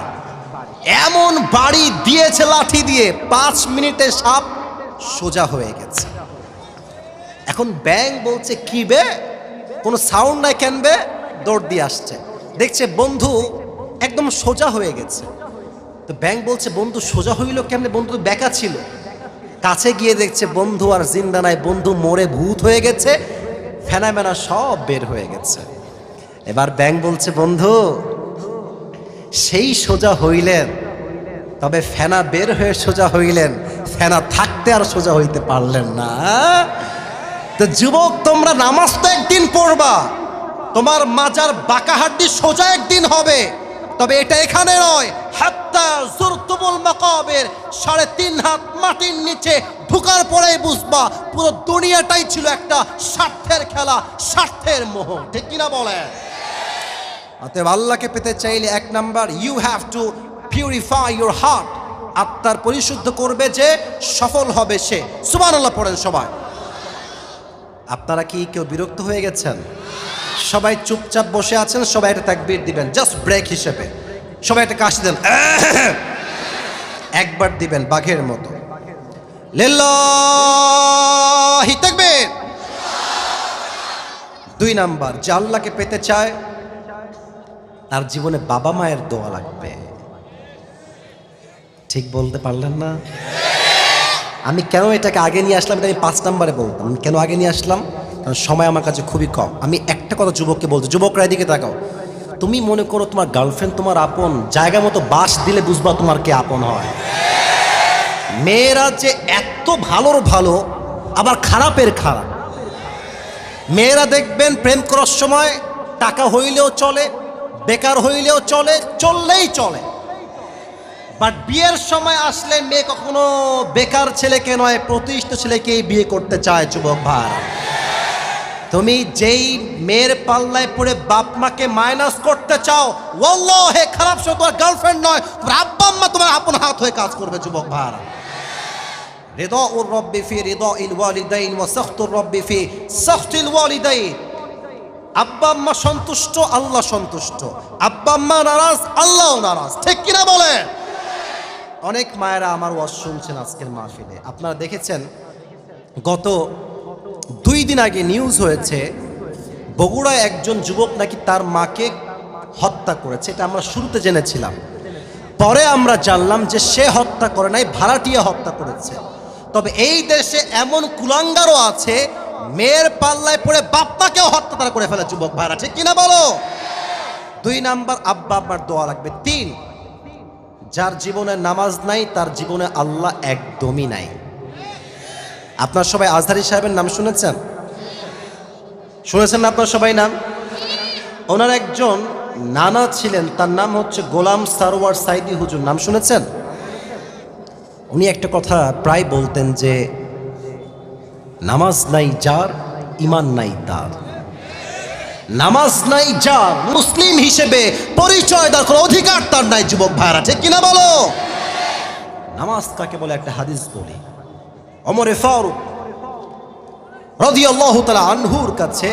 এমন বাড়ি দিয়েছে লাঠি দিয়ে, 5 মিনিটে সাপ সোজা হয়ে গেছে। এখন ব্যাঙ বলছে কি বে, কোনো সাউন্ড নাই কেন বে? দৌড় দিয়ে আসছে, দেখছে বন্ধু একদম সোজা হয়ে গেছে। তো ব্যাঙ বলছে বন্ধু সোজা হইল কেমনে? বন্ধু তো বেঁকা ছিল। কাছে গিয়ে দেখছে বন্ধু আর জিন্দা নাই, বন্ধু মরে ভূত হয়ে গেছে, ফেনা মেনা সব বের হয়ে গেছে। এবার ব্যাঙ বলছে বন্ধু সেই সোজা হইলেন, তবে ফেনা বের হয়ে সোজা হইলেন, ফেনা থাকতে আর সোজা হইতে পারলেন না। তো যুবক তোমরা নামাজ তো একদিন পড়বা, তোমার মাজার বাঁকা হাড্ডি সোজা একদিন হবে, তবে এটা এখানে নয়। হাত্তা জুরতুমুল মাকাবির, 3.5 হাত মাটির নিচে ঢুকার পরেই বুঝবা পুরো দুনিয়াটাই ছিল একটা স্বার্থের খেলা, স্বার্থের মোহ, ঠিক কিনা বলে? অতএব আল্লাহকে পেতে চাইলে 1 number, you have to purify your heart. আত্মার পরিশুদ্ধ করবে যে সফল হবে সে। সুবহানাল্লাহ পড়েন সবাই। আপনারা কি কেউ বিরক্ত হয়ে গেছেন? সবাই চুপচাপ বসে আছেন, সবাই একটা তাকবীর দিবেন জাস্ট ব্রেক হিসেবে। সবাই একটা কাশি দেন, একবার দিবেন বাঘের মতো। লিল্লাহি তাকবীর। 2 নাম্বার, যে আল্লাহকে পেতে চায় তার জীবনে বাবা মায়ের দোয়া লাগবে। ঠিক বলতে পারলেন না? আমি কেন এটাকে আগে নিয়ে আসলাম এটা আমি 5 নম্বরে বলতাম। আমি কেন আগে নিয়ে আসলাম? কারণ সময় আমার কাছে খুবই কম। আমি একটা কথা যুবককে বলছি, যুবকরা এদিকে তাকাও। তুমি মনে করো তোমার গার্লফ্রেন্ড তোমার আপন, জায়গা মতো বাস দিলে বুঝবা তোমার কে আপন হয়। মেয়েরা যে এত ভালোর ভালো আবার খারাপের খারাপ। মেয়েরা দেখবেন প্রেম করার সময় টাকা হইলেও চলে, বেকার হইলেও চলে, চললেই চলে, বাট বিয়ের সময় আসলে মেয়ে কখনো বেকার ছেলেকে নয় প্রতিষ্ঠিত ছেলেকেই বিয়ে করতে চায়। যুবক ভাই, তুমি যেই মেয়ের পাল্লায় পড়ে বাপ মাকে মাইনাস করতে চাও, ওয়াল্লাহি খারাপ সে তোমার গার্লফ্রেন্ড নয়, তোমার আব্বা আম্মা তোমার আপন হাত হয়ে কাজ করবে। যুবক ভাই, রিদাউর রব্বি ফি রিদাইল ওয়ালিদাইন ওয়া সাখতুর রব্বি ফি সাখতিল ওয়ালিদাইন। আব্বা আম্মা সন্তুষ্ট, আল্লাহ সন্তুষ্ট। আব্বা আম্মা নারাজ, আল্লাহও নারাজ। ঠিক কিনা বলেন? অনেক মায়েরা আমার ওয়াজ শুনছেন আজকের মাহফিলে। আপনারা দেখেছেন গত 2 দিন আগে নিউজ হয়েছে বগুড়ায় একজন যুবক নাকি তার মাকে হত্যা করেছে। এটা আমরা শুরুতে জেনেছিলাম, পরে আমরা জানলাম যে সে হত্যা করে নাই, ভাড়াটিয়া হত্যা করেছে। তবে এই দেশে এমন কুলাঙ্গারও আছে মেয়ের পাল্লায় পড়ে বাপ্পাকেও হত্যা তারা করে ফেলে যুবক ভাইরা। ঠিক কিনা বলো? 2 নাম্বার, আব্বা আব্বার দোয়া লাগবে। 3, যার জীবনে নামাজ নাই তার জীবনে আল্লাহ একদমই নাই। আপনার সবাই আজহারি সাহেবের নাম শুনেছেন? শুনেছেন না আপনার সবাই নাম? ওনার একজন নানা ছিলেন, তার নাম হচ্ছে গোলাম সারোয়ার সাইদি হুজুর। নাম শুনেছেন? উনি একটা কথা প্রায় বলতেন যে নামাজ নাই যার, ইমান নাই তার। নামাজ নাই যার, মুসলিম হিসেবে পরিচয় দেওয়ার কোনো অধিকার তার নাই যুবক ভাইরা। ঠিক কিনা বলো? নামাজ কাকে বলে একটা হাদিস বলি। ওমরে ফারুক রাদিয়াল্লাহু তাআলা আনহুর কাছে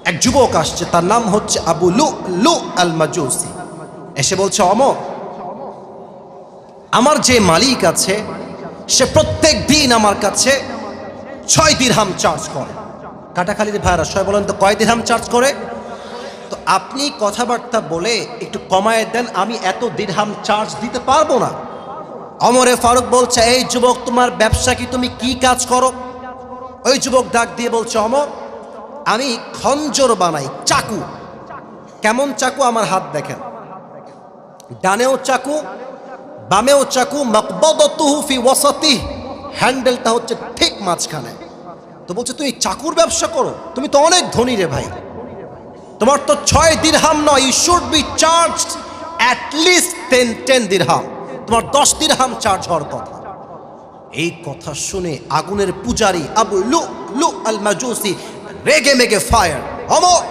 এক যুবক আসছে, তার নাম হচ্ছে আবু লু আল মাজুসি। এসে বলছে, ওমর, আমার যে মালিক আছে সে প্রত্যেক দিন আমার কাছে 6 দিরহাম চার্জ করে। কাটাখালীর ভাইরা সবাই বলেন তো কয় দিরহাম চার্জ করে? তো আপনি কথাবার্তা বলে একটু কমায় দেন, আমি এত দিরহাম চার্জ দিতে পারবো না। ওমরে ফারুক বলছে, এই যুবক, তোমার ব্যবসা কি? তুমি কি কাজ করো? ওই যুবক ডাক দিয়ে বলছে, ওমর, আমি খঞ্জর বানাই, চাকু। কেমন চাকু? আমার হাত দেখেন, ডানেও চাকু বামেও চাকু, মাকবাদাতুহু ফি ওয়াসাতিহি, হ্যান্ডেলটা হচ্ছে ঠিক মাঝখানে। তো বলছে, তুমি চাকুর ব্যবসা করো? তুমি তো অনেক ধনী রে ভাই, তোমার তো 6 দিরহাম নয়, you should be charged at least 10 দিরহাম, তোমার 10 দিরহাম চার্জ হওয়ার কথা। এই কথা শুনে আগুনের পূজারী আবু লু আল মাজুসি রেগে মেগে ফায়ার। ওমর,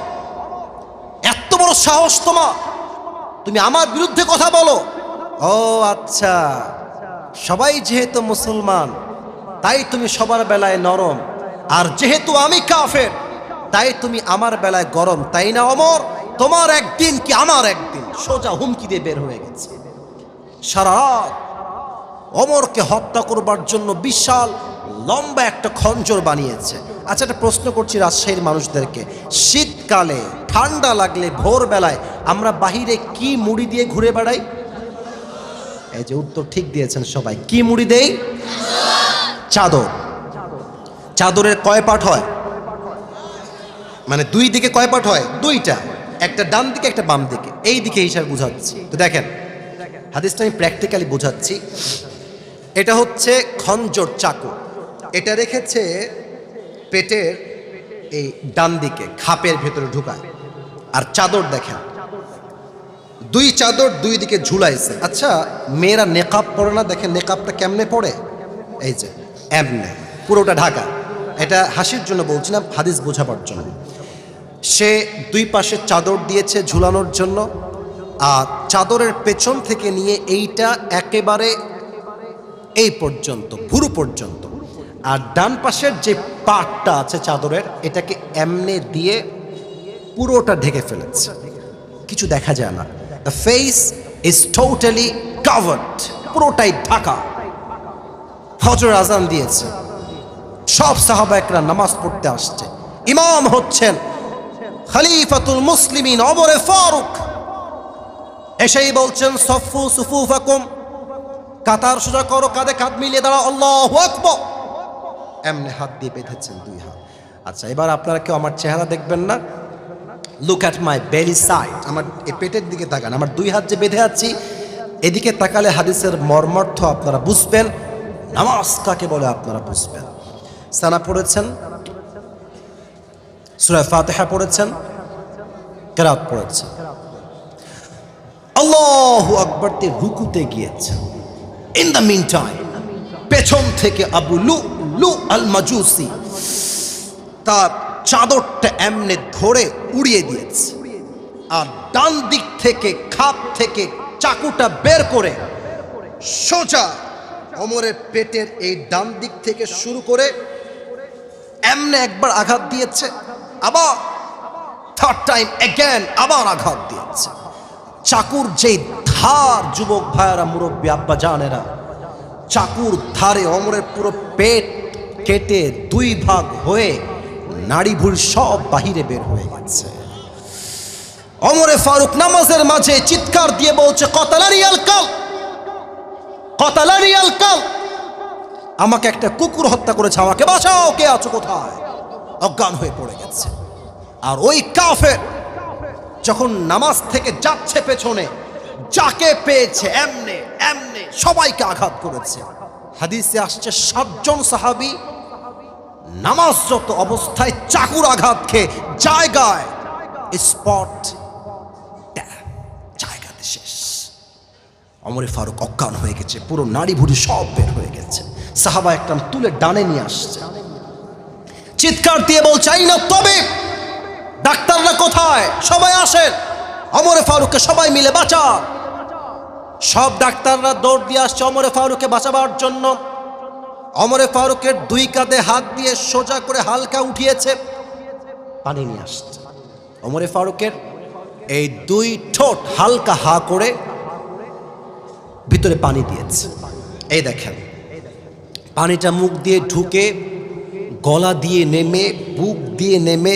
এত বড় সাহস তোমার, তুমি আমার বিরুদ্ধে কথা বলো? ও আচ্ছা, সবাই যেহেতু মুসলমান তাই তুমি সবার বেলায় নরম, আর যেহেতু আমি কাফের তাই তুমি আমার বেলায় গরম, তাই না ওমর? তোমার একদিন কি আমার একদিন। সোজা হুমকি দিয়ে বের হয়ে গেছে। সারা রাত ওমরকে হত্যা করবার জন্য বিশাল লম্বা একটা খঞ্জর বানিয়েছে। আচ্ছা, একটা প্রশ্ন করছি রাজশাহীর মানুষদেরকে, শীতকালে ঠান্ডা লাগলে ভোরবেলায় আমরা বাহিরে কি মুড়ি দিয়ে ঘুরে বেড়াই? এই যে উত্তর ঠিক দিয়েছেন সবাই। কি মুড়ি দেই? চাদর। চাদরের কয় পাট হয়? মানে 2 দিকে কয় পাট হয়? 2টা, একটা ডান দিকে একটা বাম দিকে। এই দিকে হিসাবে বুঝাচ্ছি। তো দেখেন, হাদিসটা আমি প্র্যাকটিক্যালি বোঝাচ্ছি। এটা হচ্ছে খঞ্জর, চাকু। এটা রেখেছে পেটের এই ডান দিকে, খাপের ভেতরে ঢুকায়। আর চাদর দেখেন, 2 চাদর 2 দিকে ঝুলাইছে। আচ্ছা, মেয়েরা নেকাব পরে না? দেখেন নেকাবটা কেমনে পড়ে, এই যে এমনে পুরোটা ঢাকা। এটা হাসির জন্য বলছি না, হাদিস বোঝাবার জন্য। সে 2 পাশে চাদর দিয়েছে ঝুলানোর জন্য, আর চাদরের পেছন থেকে নিয়ে এইটা একেবারে এই পর্যন্ত, ভুরু পর্যন্ত। আর ডান পাশের যে পাটটা আছে চাদরের, এটাকে এমনে দিয়ে পুরোটা ঢেকে ফেলেছে, কিছু দেখা যায় না। The face is totally covered, পুরোটাই ঢাকা। ফজর আজান দিয়েছে, সব সাহাবা একরা নামাজ পড়তে আসছে। ইমাম হচ্ছেন খলিফাতুল মুসলিমিন ওমরে ফারুক। এসেই বলছেন, সফু সুফুফাকুম, কাতার সোজা করো, কাঁধে কাঁধ মিলিয়ে দাঁড়াও, আল্লাহু আকবার। এমনি হাত দিয়ে বেঁধেছেন 2 হাত। আচ্ছা, এবার আপনারা কেউ আমার চেহারা দেখবেন না, লুক অ্যাট মাই বেলি সাইড, আমার এই পেটের দিকে তাকান। আমার 2 হাত যে বেঁধে আছি, এদিকে তাকালে হাদিসের মর্মার্থ আপনারা বুঝবেন, নামাজ কাকে বলে আপনারা বুঝবেন। সানা পড়েছেন, সূরা ফাতিহা পড়েছেন, কিরাত পড়েছেন, আল্লাহু আকবার তে রুকুতে গিয়েছেন। ইন দ্য মিন টাইম পেছন থেকে আবু লু আল মাজুসি তার চাদরটা এমনে ধরে উড়িয়ে দিয়েছে, আর ডান দিক থেকে খাপ থেকে চাকুটা বের করে সোজা ওমরের পেটের এই ডান দিক থেকে শুরু করে এমনে একবার আঘাত দিয়েছে, আবার থার্ড টাইম এগেন আবার আঘাত দিয়েছে। চাকুর যেই ধার, যুবক ভাইয়েরা, মুরব্বী আব্বা জানেরা, চাকুর ধারে ওমরের পুরো পেট কেটে দুই ভাগ হয়ে নাড়ি ভুড়ি সব বাহিরে বের হয়ে গেছে। ওমরে ফারুক নামাজের মাঝে চিৎকার দিয়ে বলছে, কতালানি আল কাল, কতালানি আল কাল, আমাকে একটা কুকুর হত্যা করেছে, আমাকে বাঁচাও, কে আছো কোথায়? অজ্ঞান হয়ে পড়ে গেছে। আর ওই কাফের যখন নামাজ থেকে যাচ্ছে পেছনে, যাকে পেয়েছে এমনে এমনে সবাইকে আঘাত করেছে। হাদিসে আসছে 60 জন সাহাবী নামাজরত অবস্থায় চাকুর আঘাত খেয়ে জায়গায় স্পট জায়গাতে শেষ। ওমরে ফারুক অজ্ঞান হয়ে গেছে, পুরো নাড়ি ভুড়ি সব বের হয়ে গেছে। সাহাবা একরাম তুলে ডানে নিয়ে আসছে, চিৎকার দিয়ে বলছে, এই না তবে ডাক্তাররা কোথায়? সবাই আসেন, ওমরে ফারুককে সবাই মিলে বাঁচা। সব ডাক্তাররা দৌড় দিয়ে আসছে ওমরে ফারুককে বাঁচাবার জন্য। ওমরে ফারুকের দুই কাঁধে হাত দিয়ে সোজা করে হালকা উঠিয়েছে, পানি নিয়ে আসছে। ওমরে ফারুকের এই দুই ঠোঁট হালকা হা করে ভিতরে পানি দিয়েছে। এই দেখেন, পানিটা মুখ দিয়ে ঢুকে গলা দিয়ে নেমে বুক দিয়ে নেমে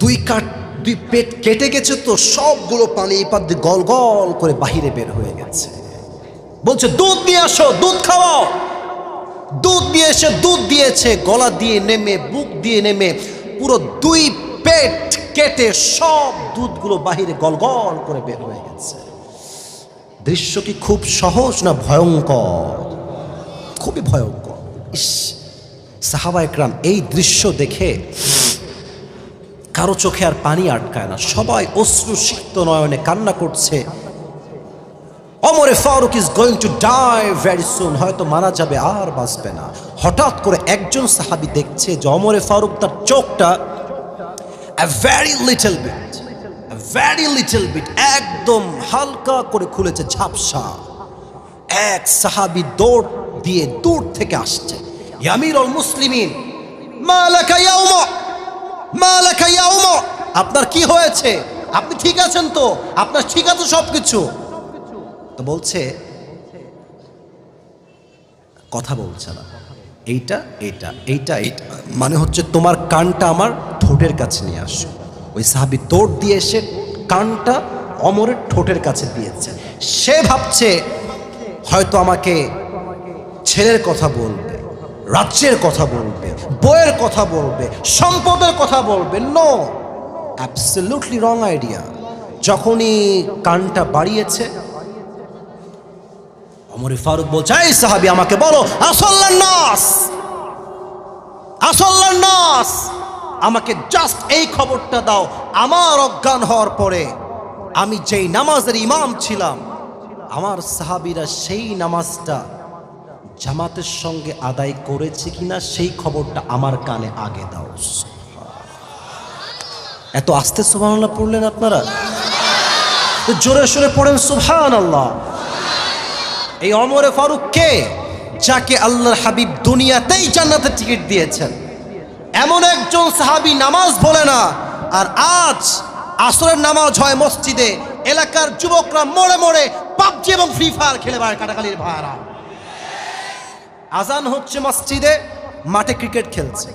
দুই পেট কেটে গেছে, তো সবগুলো পানি এই পাত দিয়ে গল গল করে বাহিরে বের হয়ে গেছে। বলছে, দুধ নিয়ে আসো, দুধ খাওয়াও। দুধ দিয়ে এসে দুধ দিয়েছে, গলা দিয়ে নেমে বুক দিয়ে নেমে পুরো দুই পেট কেটে সব দুধগুলো বাহিরে গল গল করে বের হয়ে গেছে। দৃশ্য কি খুব সহজ না ভয়ঙ্কর? খুবই ভয়ঙ্কর। ইস, সাহাবা একরাম এই দৃশ্য দেখে কারো চোখে আর পানি আটকায় না, সবাই অশ্রুসিক্ত নয়নে কান্না করছে। Omar Faruk is going to die very soon, হয়তো মারা যাবে, আর বাঁচবে না। হঠাৎ করে একজন সাহাবী দেখছে যে ওমরে ফারুক তার চোখটা ভেরি লিটল বিট একদম হালকা করে খুলেছে, ঝাপসা। এক সাহাবী দৌড় দিয়ে দূর থেকে আসছে, ইয়া আমিরুল মুসলিমিন, মা লাকা ইয়া উমর, মা লাকা ইয়া উমর, আপনার কি হয়েছে? আপনি ঠিক আছেন তো? আপনার ঠিক আছে সবকিছু? তো বলছে, কথা বলছে না, এইটা এইটা এইটা এইটা, মানে হচ্ছে তোমার কানটা আমার ঠোঁটের কাছে নিয়ে আসো। ওই সাহাবী দৌড় দিয়ে এসে কানটা ওমরের ঠোঁটের কাছে দিয়েছে। সে ভাবছে হয়তো আমাকে ছেলের কথা বলবে, রাজ্যের কথা বলবে, বইয়ের কথা বলবে, সম্পদের কথা বলবে। No, absolutely wrong idea. যখনই কানটা বাড়িয়েছে, ওমরে ফারুক বলছে, এই সাহাবী আমাকে বলো, আসল্লান নাস, আসল্লান নাস, আমাকে জাস্ট এই খবরটা দাও, আমার অজ্ঞান হওয়ার পরে আমি যেই নামাজের ইমাম ছিলাম, আমার সাহাবীরা সেই নামাজটা জামাতের সঙ্গে আদায় করেছে কিনা সেই খবরটা আমার কানে আগে দাও। এত আস্তে সুবহানাল্লাহ পড়লেন আপনারা? জোরে সোরে পড়েন সুবহানাল্লাহ। এই ওমরে ফারুক কে? যাকে আল্লাহর হাবিব দুনিয়াতেই জান্নাতের টিকিট দিয়েছেন। এমন একজন সাহাবী নামাজ ভোলে না, আর আজ আসরের নামাজ হয় মসজিদে, এলাকার যুবকরা মোড়ে মোড়ে পাবজি এবং ফ্রি ফায়ার খেলে বেড়ায়। কাটাখালীর ভাইরা, আজান হচ্ছে মসজিদে, মাঠে ক্রিকেট খেলছে।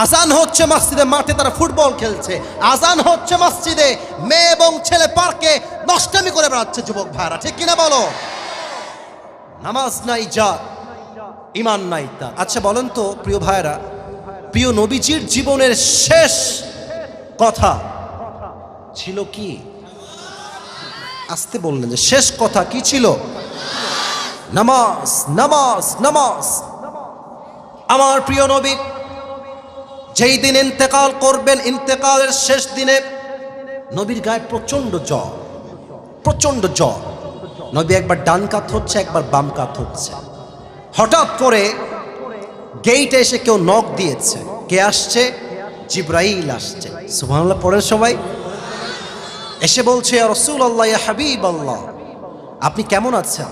আজান হচ্ছে মসজিদে, মাঠে তারা ফুটবল খেলছে। আজান হচ্ছে মসজিদে, মেয়ে এবং ছেলে পার্কে নষ্টামি করে বেড়াচ্ছে যুবক ভাইরা। ঠিক কিনা বলো? নামাজ নাই যার, ঈমান নাই তার। আচ্ছা বলেন তো প্রিয় ভাইরা, প্রিয় নবীজির জীবনের শেষ কথা ছিল কি? আসতে বললেন যে শেষ কথা কি ছিল? নামাজ, নামাজ, নামাজ। আমার প্রিয় নবী যেই দিন ইন্তেকাল করবেন, ইন্তেকালের শেষ দিনে নবীর গায়ে প্রচন্ড জ্বর, প্রচন্ড জ্বর। নবী একবার ডান কাত হচ্ছে, একবার বাম কাত হচ্ছে। হঠাৎ করে গেইটে এসে কেউ নক দিয়েছে। কে আসছে? জিবরাইল আসছে। সুবহানাল্লাহ পড়েন সবাই। এসে বলছে, ইয়া রাসূলুল্লাহ, ইয়া হাবিবাল্লাহ, আপনি কেমন আছেন?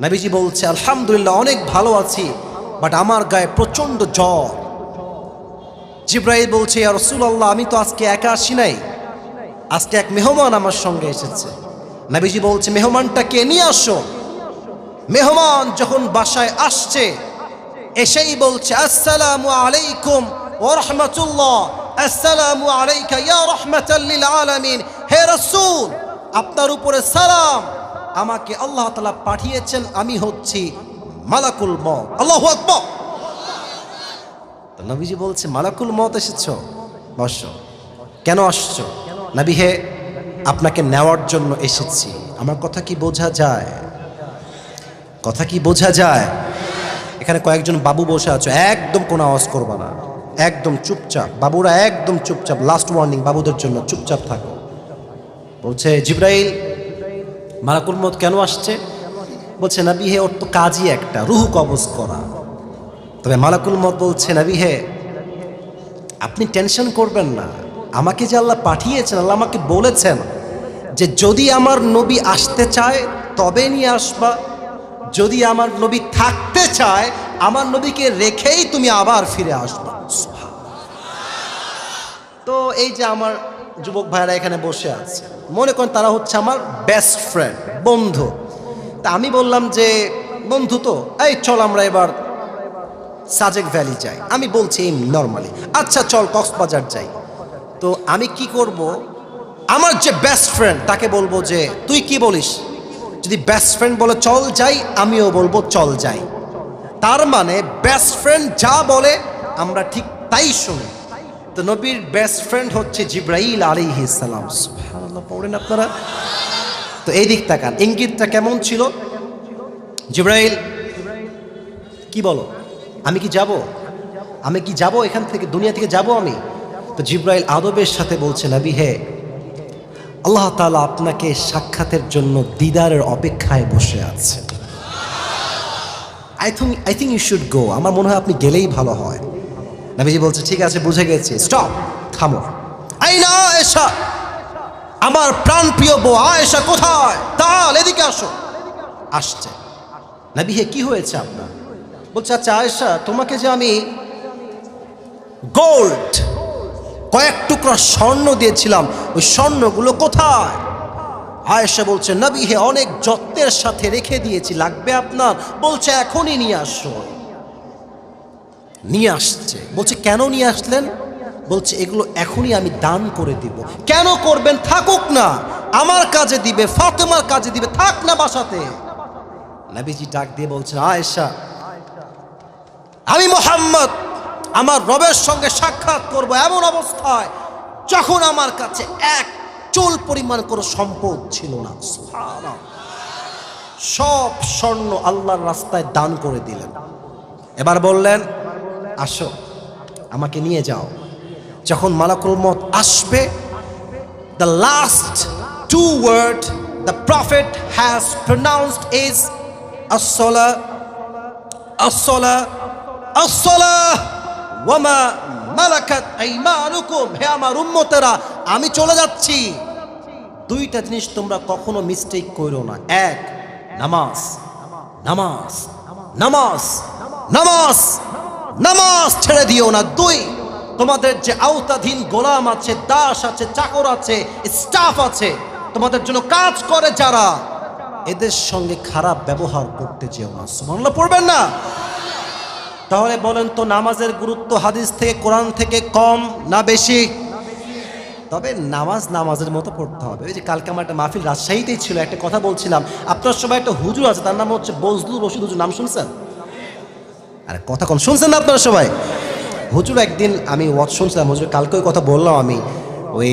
নবীজি বলছে আলহামদুলিল্লাহ অনেক ভালো আছি, বাট আমার গায়ে প্রচণ্ড জ্বর। জিব্রাইল বলছে ইয়া রাসূলুল্লাহ, আমি তো আজকে একা আসি নাই, আজকে এক মেহমান আমার সঙ্গে এসেছে। নবীজি বলছে মেহমানটাকে নিয়ে আসো। মেহমান যখন বাসায় আসছে, এসেই বলছে আসসালামু আলাইকুম ওয়া রাহমাতুল্লাহ, আসসালামু আলাইকা ইয়া রাহমাতাল লিল আলামিন। হে রাসূল, আপনার উপরে সালাম, আমাকে আল্লাহ তাআলা পাঠিয়েছেন, আমি হচ্ছি মালাকুল মউত। আল্লাহু আকবার। তো নবীজি বলছে মালাকুল মউত এসেছো, বসো। কেন আসছো? নবী হে, আপনাকে নেওয়ার জন্য এসেছি। আমার কথা কি বোঝা যায়? কথা কি বোঝা যায়? এখানে কয়েকজন বাবু বসে আছো, একদম কোনো আওয়াজ করবা না, একদম চুপচাপ। বাবুরা একদম চুপচাপ, লাস্ট ওয়ার্নিং বাবুদের জন্য, চুপচাপ থাকো। বলছে জিব্রাইল মালাকুল মউত কেন আসছে? বলছে নবী হে, ওর তো কাজই একটা, রুহ কবজ করা। তবে মালাকুল মউত বলছে নবী হে, আপনি টেনশন করবেন না, আমাকে যে আল্লাহ পাঠিয়েছেন, আল্লাহ আমাকে বলেছেন যে যদি আমার নবী আসতে চায় তবে নিয়ে আসবা, যদি আমার নবী থাকতে চায় আমার নবীকে রেখেই তুমি আবার ফিরে আসবা। তো এই যে আমার যুবক ভাইরা এখানে বসে আছে, মনে করেন তারা হচ্ছে আমার বেস্ট ফ্রেন্ড, বন্ধু। তা আমি বললাম যে বন্ধু তো এই চল আমরা এবার সাজেক ভ্যালি যাই। আমি বলছি নর্মালি, আচ্ছা চল কক্সবাজার যাই। তো আমি কি করব, আমার যে বেস্ট ফ্রেন্ড তাকে বলবো যে তুই কি বলিস? যদি বেস্ট ফ্রেন্ড বলে চল যাই, আমিও বলবো চল যাই। তার মানে বেস্ট ফ্রেন্ড যা বলে আমরা ঠিক তাই শুনি। তো নবীর বেস্ট ফ্রেন্ড হচ্ছে জিব্রাইল আলাইহিস সালাম। সুবহানাল্লাহ, পড়েন আপনারা। তো এই দিক তাকান, ইঙ্গিতটা কেমন ছিল? জিব্রাইল কি বলো, আমি কি যাব? আমি কি যাব এখান থেকে, দুনিয়া থেকে যাব আমি? তো জিব্রাইল আদবের সাথে বলছে নবী হে, আল্লাহ তাআলা আপনাকে সাক্ষাতের জন্য দিদারের অপেক্ষায় বসে আছে। I think you should go. আমার মনে হয় আপনি গেলেই ভালো হয়। নবীজি বলছে ঠিক আছে, বুঝে গেছি। স্টপ, থামো। আইনা আয়েশা, আমার প্রাণপ্রিয় বউ আয়েশা কোথায়? তাল এদিকে আসো। আসছে। নবী হে, কি হয়েছে আপনার? বলছে আচ্ছা আয়েশা, তোমাকে যে আমি গোল্ড কয়েক টুকরা স্বর্ণ দিয়েছিলাম, ওই স্বর্ণগুলো কোথায়? আয়েশা বলছে নবী হে, অনেক যত্নের সাথে রেখে দিয়েছি, লাগবে আপনার? বলছে এখনই নিয়ে আসো। নিয়ে আসছে। বলছে কেন নিয়ে আসলেন? বলছে এগুলো এখনই আমি দান করে দিব। কেন করবেন? থাকুক না, আমার কাজে দিবে, ফাতেমার কাজে দিবে, থাক না বাসাতে। নবীজি ডাক দিয়ে বলছেন আয়েশা, আমি মুহাম্মদ আমার রবের সঙ্গে সাক্ষাৎ করব এমন অবস্থায় যখন আমার কাছে এক চুল পরিমাণ কোনো সম্পদ ছিল না। সুবহানাল্লাহ, সব স্বর্ণ আল্লাহর রাস্তায় দান করে দিলেন। এবার বললেন আসো, আমাকে নিয়ে যাও। যখন মালাকুল মউত আসবে, the last two word the prophet has pronounced is as-salah, as-salah, as-salah wa ma malakat aymanukum। হে আমার উম্মতেরা, আমি চলে যাচ্ছি, দুইটা জিনিস তোমরা কখনো মিস্টেক করো না। এক, নামাজ, নামাজ, নামাজ, নামাজ, নামাজ ছেড়ে দিও না। দুই, তোমাদের যে আওতাধীন গোলাম আছে, দাস আছে, চাকর আছে, স্টাফ আছে, তোমাদের জন্য কাজ করে যারা, এদের সঙ্গে খারাপ ব্যবহার করতে যেও না। সুবহানাল্লাহ পড়বেন না? তাহলে বলেন তো নামাজের গুরুত্ব হাদিস থেকে, কোরআন থেকে কম না বেশি? তবে নামাজ নামাজের মতো পড়তে হবে। ওই যে কালকে আমার একটা মাহফিল রাজশাহীতেই ছিল, একটা কথা বলছিলাম, আপনার সবাই একটা হুজুর আছে, তার নাম হচ্ছে বজলুর রশিদ হুজুর, নাম শুনছেন? আরে কথা কোন শুনছেন না আপনারা সবাই? হুজুর একদিন আমি ওয়াজ শুনছিলাম, হুজুর কালকে ওই কথা বললাম আমি, ওই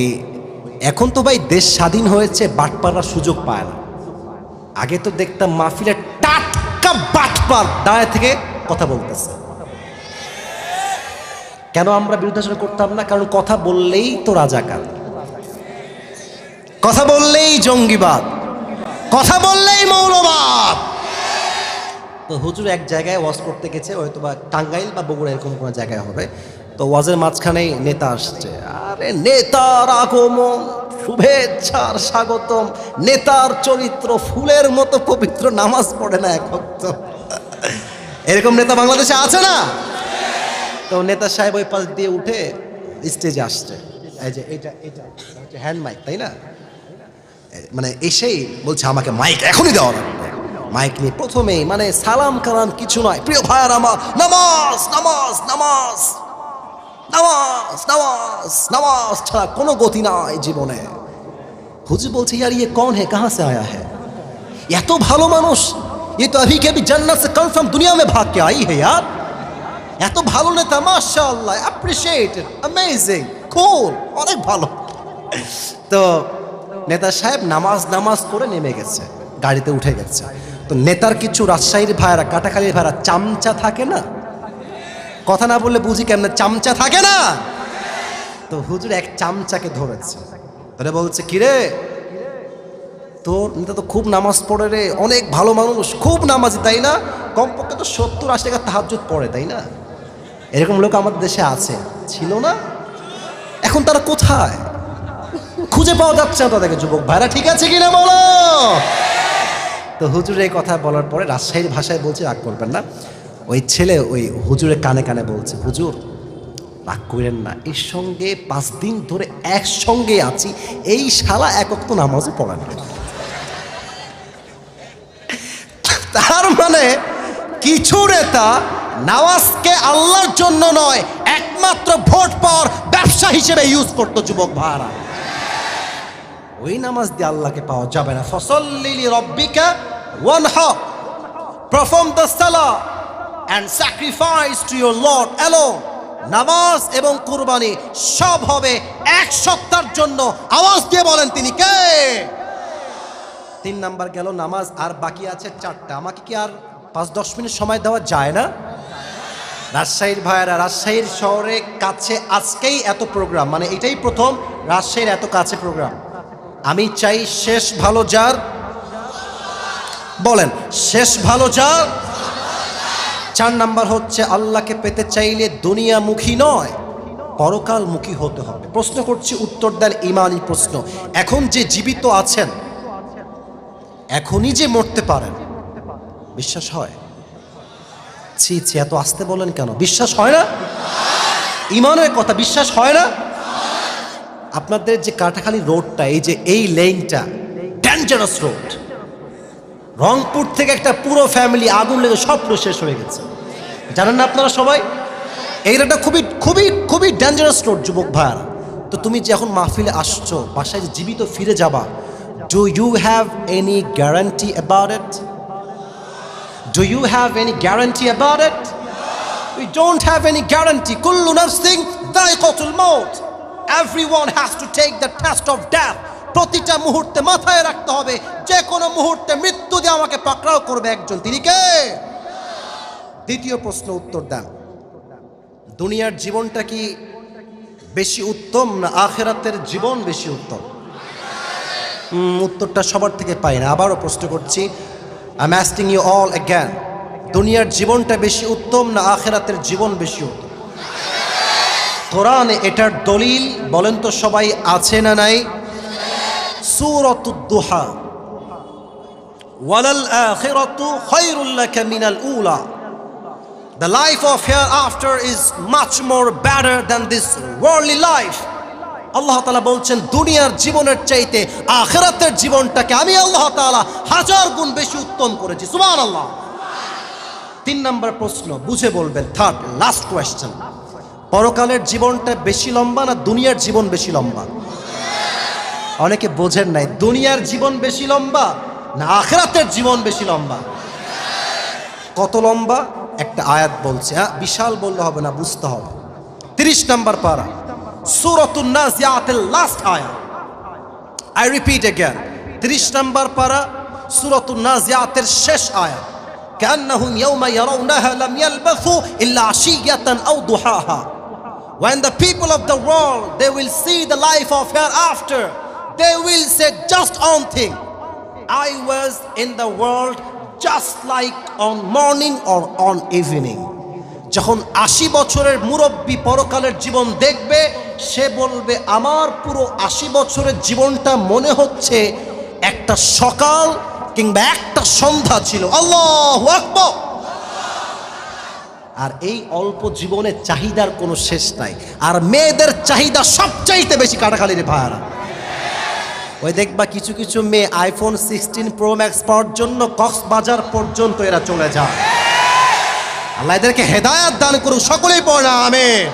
এখন তো ভাই দেশ স্বাধীন হয়েছে, বাটপাড়ার সুযোগ পায় না। আগে তো দেখতাম মাহফিলের টাটকা বাটপার দাঁড়ায় থেকে কথা বলতেছে। কেন আমরা বিরুদ্ধাচরণ করতাম না? কারণ কথা বললেই তো রাজাকার, কথা বললেই জঙ্গিবাদ, কথা বললেই মৌলবাদ। তো হুজুর এক জায়গায় ওয়াজ করতে গেছে, হয়তো বা টাঙ্গাইল বা বগুড়া এরকম কোনো জায়গায় হবে। তো ওয়াজের মাঝখানেই নেতা আসছে। আরে নেতার আগমন, শুভেচ্ছার স্বাগতম, নেতার চরিত্র ফুলের মতো পবিত্র, নামাজ পড়ে না এক ওয়াক্ত। এরকম নেতা বাংলাদেশে আছে না? তো নেতা সাহেব ওই পাশ দিয়ে উঠে স্টেজে আসছে, এই যে এটা হচ্ছে হ্যান্ড মাইক, তাই না? মানে এসেই বলছে আমাকে মাইক এখনই দেওয়া লাগবে। মাইক নিয়ে প্রথমেই মানে সালাম কালাম কিছু নয়, প্রিয় ভাইয়ার আমার, নামাজ নামাজ নামাজ নামাজ নামাজ নামাজ ছাড়া কোনো গতি নাই জীবনে। হুজুর বলছে ইয়ার ইয়ে কौन है, कहां से आया है? এত ভালো মানুষ, ये तो अभी के अभी जन्नत से कन्फर्म दुनिया में भाग के आई है यार। এত ভালো নেতা, মাশাআল্লাহ, অ্যাপ্রিশিয়েটেড, অ্যামেজিং, কুল, অনেক ভালো। তো নেতা সাহেব নামাজ করে নেমে গেছে, গাড়িতে উঠে গেছে। তো নেতার কিছু রাজশাহীর ভাইরা, কাটাখালীর ভাইরা চামচা থাকে না, কথা না বললে বুঝি কেমনে, চামচা থাকে না? তো হুজুর এক চামচাকে ধরেছে, ধরে বলছে কিরে তোর নেতা তো খুব নামাজ পড়ে রে, অনেক ভালো মানুষ, খুব নামাজি তাই না? কমপক্ষে তো 70-80 টাকা তাহাজ্জুদ পড়ে তাই না? এরকম লোক আমাদের দেশে আছে, ছিল না? এখন তারা কোথায়? খুঁজে পাওয়া যাচ্ছে না তাদেরকে। যুবক ভাইরা ঠিক আছে কিনা বলো? তো হুজুর এই কথা বলার পরে রাজশাহীর ভাষায় বলছে, রাগ করবেন না, ওই ছেলে ওই হুজুরের কানে কানে বলছে, হুজুর রাগ করেন না, এর সঙ্গে 5 দিন ধরে একসঙ্গে আছি, এই শালা এক ওয়াক্ত নামাজও পড়ে না। তার মানে কিছু নেতা নামাজকে আল্লাহর জন্য নয়, একমাত্র ভোট পাওয়ার ব্যবসা হিসেবে ইউজ করতো। যুবক ভাইরা, ওই নামাজ দিয়ে আল্লাহকে পাওয়া যাবে না। ফসল্লি লিরাব্বিকা ওয়ানহার, পারফর্ম দ্য সালাহ and sacrifice to your Lord alone। নামাজ এবং কুরবানি সব হবে এক সত্তার জন্য। আওয়াজ দিয়ে বলেন তিনি কে? 3 নাম্বার গেল নামাজ, আর বাকি আছে 4টা। আমাকে কি আর 5-10 মিনিট সময় দেওয়া যায় না? রাজশাহীর ভাইয়েরা, রাজশাহীর শহরে কাছে আজকেই এত প্রোগ্রাম, মানে এটাই প্রথম রাজশাহীর এত কাছে প্রোগ্রাম। আমি চাই শেষ ভালো যার, বলেন শেষ ভালো যার। 4 নাম্বার হচ্ছে আল্লাহকে পেতে চাইলে দুনিয়ামুখী নয়, পরকালমুখী হতে হবে। প্রশ্ন করছি, উত্তর দেন, ইমানি প্রশ্ন। এখন যে জীবিত আছেন, এখনই যে মরতে পারেন, বিশ্বাস হয়? ছি ছি, এত আসতে বলেন কেন? বিশ্বাস হয় না? ইমানের কথা, বিশ্বাস হয় না? আপনাদের যে কাটাখালী রোডটা, এই যে এই লেনটা ডেঞ্জারাস রোড, রংপুর থেকে একটা পুরো ফ্যামিলি আগুন লেগে সব শেষ হয়ে গেছে, জানেন না আপনারা সবাই? এই রোডটা খুবই খুবই খুবই ডেঞ্জারাস রোড। যুবক ভাইয়ারা, তো তুমি যে এখন মাহফিলে আসছো, বাসায় যে জীবিত ফিরে যাবা, do you have any guarantee about it? Do you have any guarantee about it? We don't have any guarantee. কুল্লু নাফসিন যায়কাতুল মাউত, everyone has to take the test of death. প্রতিটা মুহূর্তে মাথায় রাখতে হবে, যে কোনো মুহূর্তে মৃত্যু দিয়ে আমাকে পাকড়াও করবে একজন, তিনি কে? দ্বিতীয় প্রশ্ন উত্তর দেন, দুনিয়ার জীবনটা কি বেশি উত্তম না আখিরাতের জীবন বেশি উত্তম? উত্তরটা সবার থেকে পাই না, আবারও প্রশ্ন করছি, I am asking you all again, দুনিয়ার জীবনটা বেশি উত্তম না আখিরাতের জীবন বেশি উত্তম? কোরআনে এটার দলিল বলেন তো সবাই, আছে না নাই? সূরাতুদ দুহা, ওয়ালাল আখিরাতু খায়রুল লাকা মিনাল উলা। The life of hereafter is much more better than this worldly life. আল্লাহ তাআলা বলছেন, দুনিয়ার জীবনের চাইতে আখিরাতের জীবনটাকে আমি আল্লাহ তাআলা 1000 গুণ বেশি উত্তম করেছি। সুবহানাল্লাহ। 3 নম্বর প্রশ্ন, বুঝে বলবেন, থার্ড লাস্ট কোয়েশ্চেন, পরকালের জীবনটা বেশি লম্বা না দুনিয়ার জীবন বেশি লম্বা? অনেকে বোঝেন নাই, দুনিয়ার জীবন বেশি লম্বা না আখিরাতের জীবন বেশি লম্বা? কত লম্বা? একটা আয়াত বলছে, হ্যাঁ বিশাল বললে হবে না, বুঝতে হবে। 30 নম্বর পারা, সূরাতুন নাজিআতের লাস্ট আয়াত। আই রিপিট अगेन, 30 নম্বর পারা, সূরাতুন নাজিআতের শেষ আয়াত। কান্নাহুম ইয়াওমা ইয়ারাউনাহা লাম ইয়ালবাসু ইল্লা আশিয়াতান আও দুহাহা। When the people of the world, they will see the life of hereafter, they will say just one thing, I was in the world just like on morning or on evening. যখন 80 বছরের মুরব্বী পরকালের জীবন দেখবে, সে বলবে আমার পুরো 80 বছরের জীবনটা মনে হচ্ছে একটা সকাল কিংবা একটা সন্ধ্যা ছিল। আল্লাহু আকবার। আর এই অল্প জীবনের চাহিদার কোনো শেষ নাই। আর মেয়েদের চাহিদা সবচাইতে বেশি কাটাখালির ভাইয়ারা। ওই দেখবা কিছু কিছু মেয়ে আইফোন 16 প্রো ম্যাক্স পাওয়ার জন্য কক্সবাজার পর্যন্ত এরা চলে যায়। আল্লাহ এদেরকে হেদায়েত দান করুক, সকলেই পড়ে আমিন।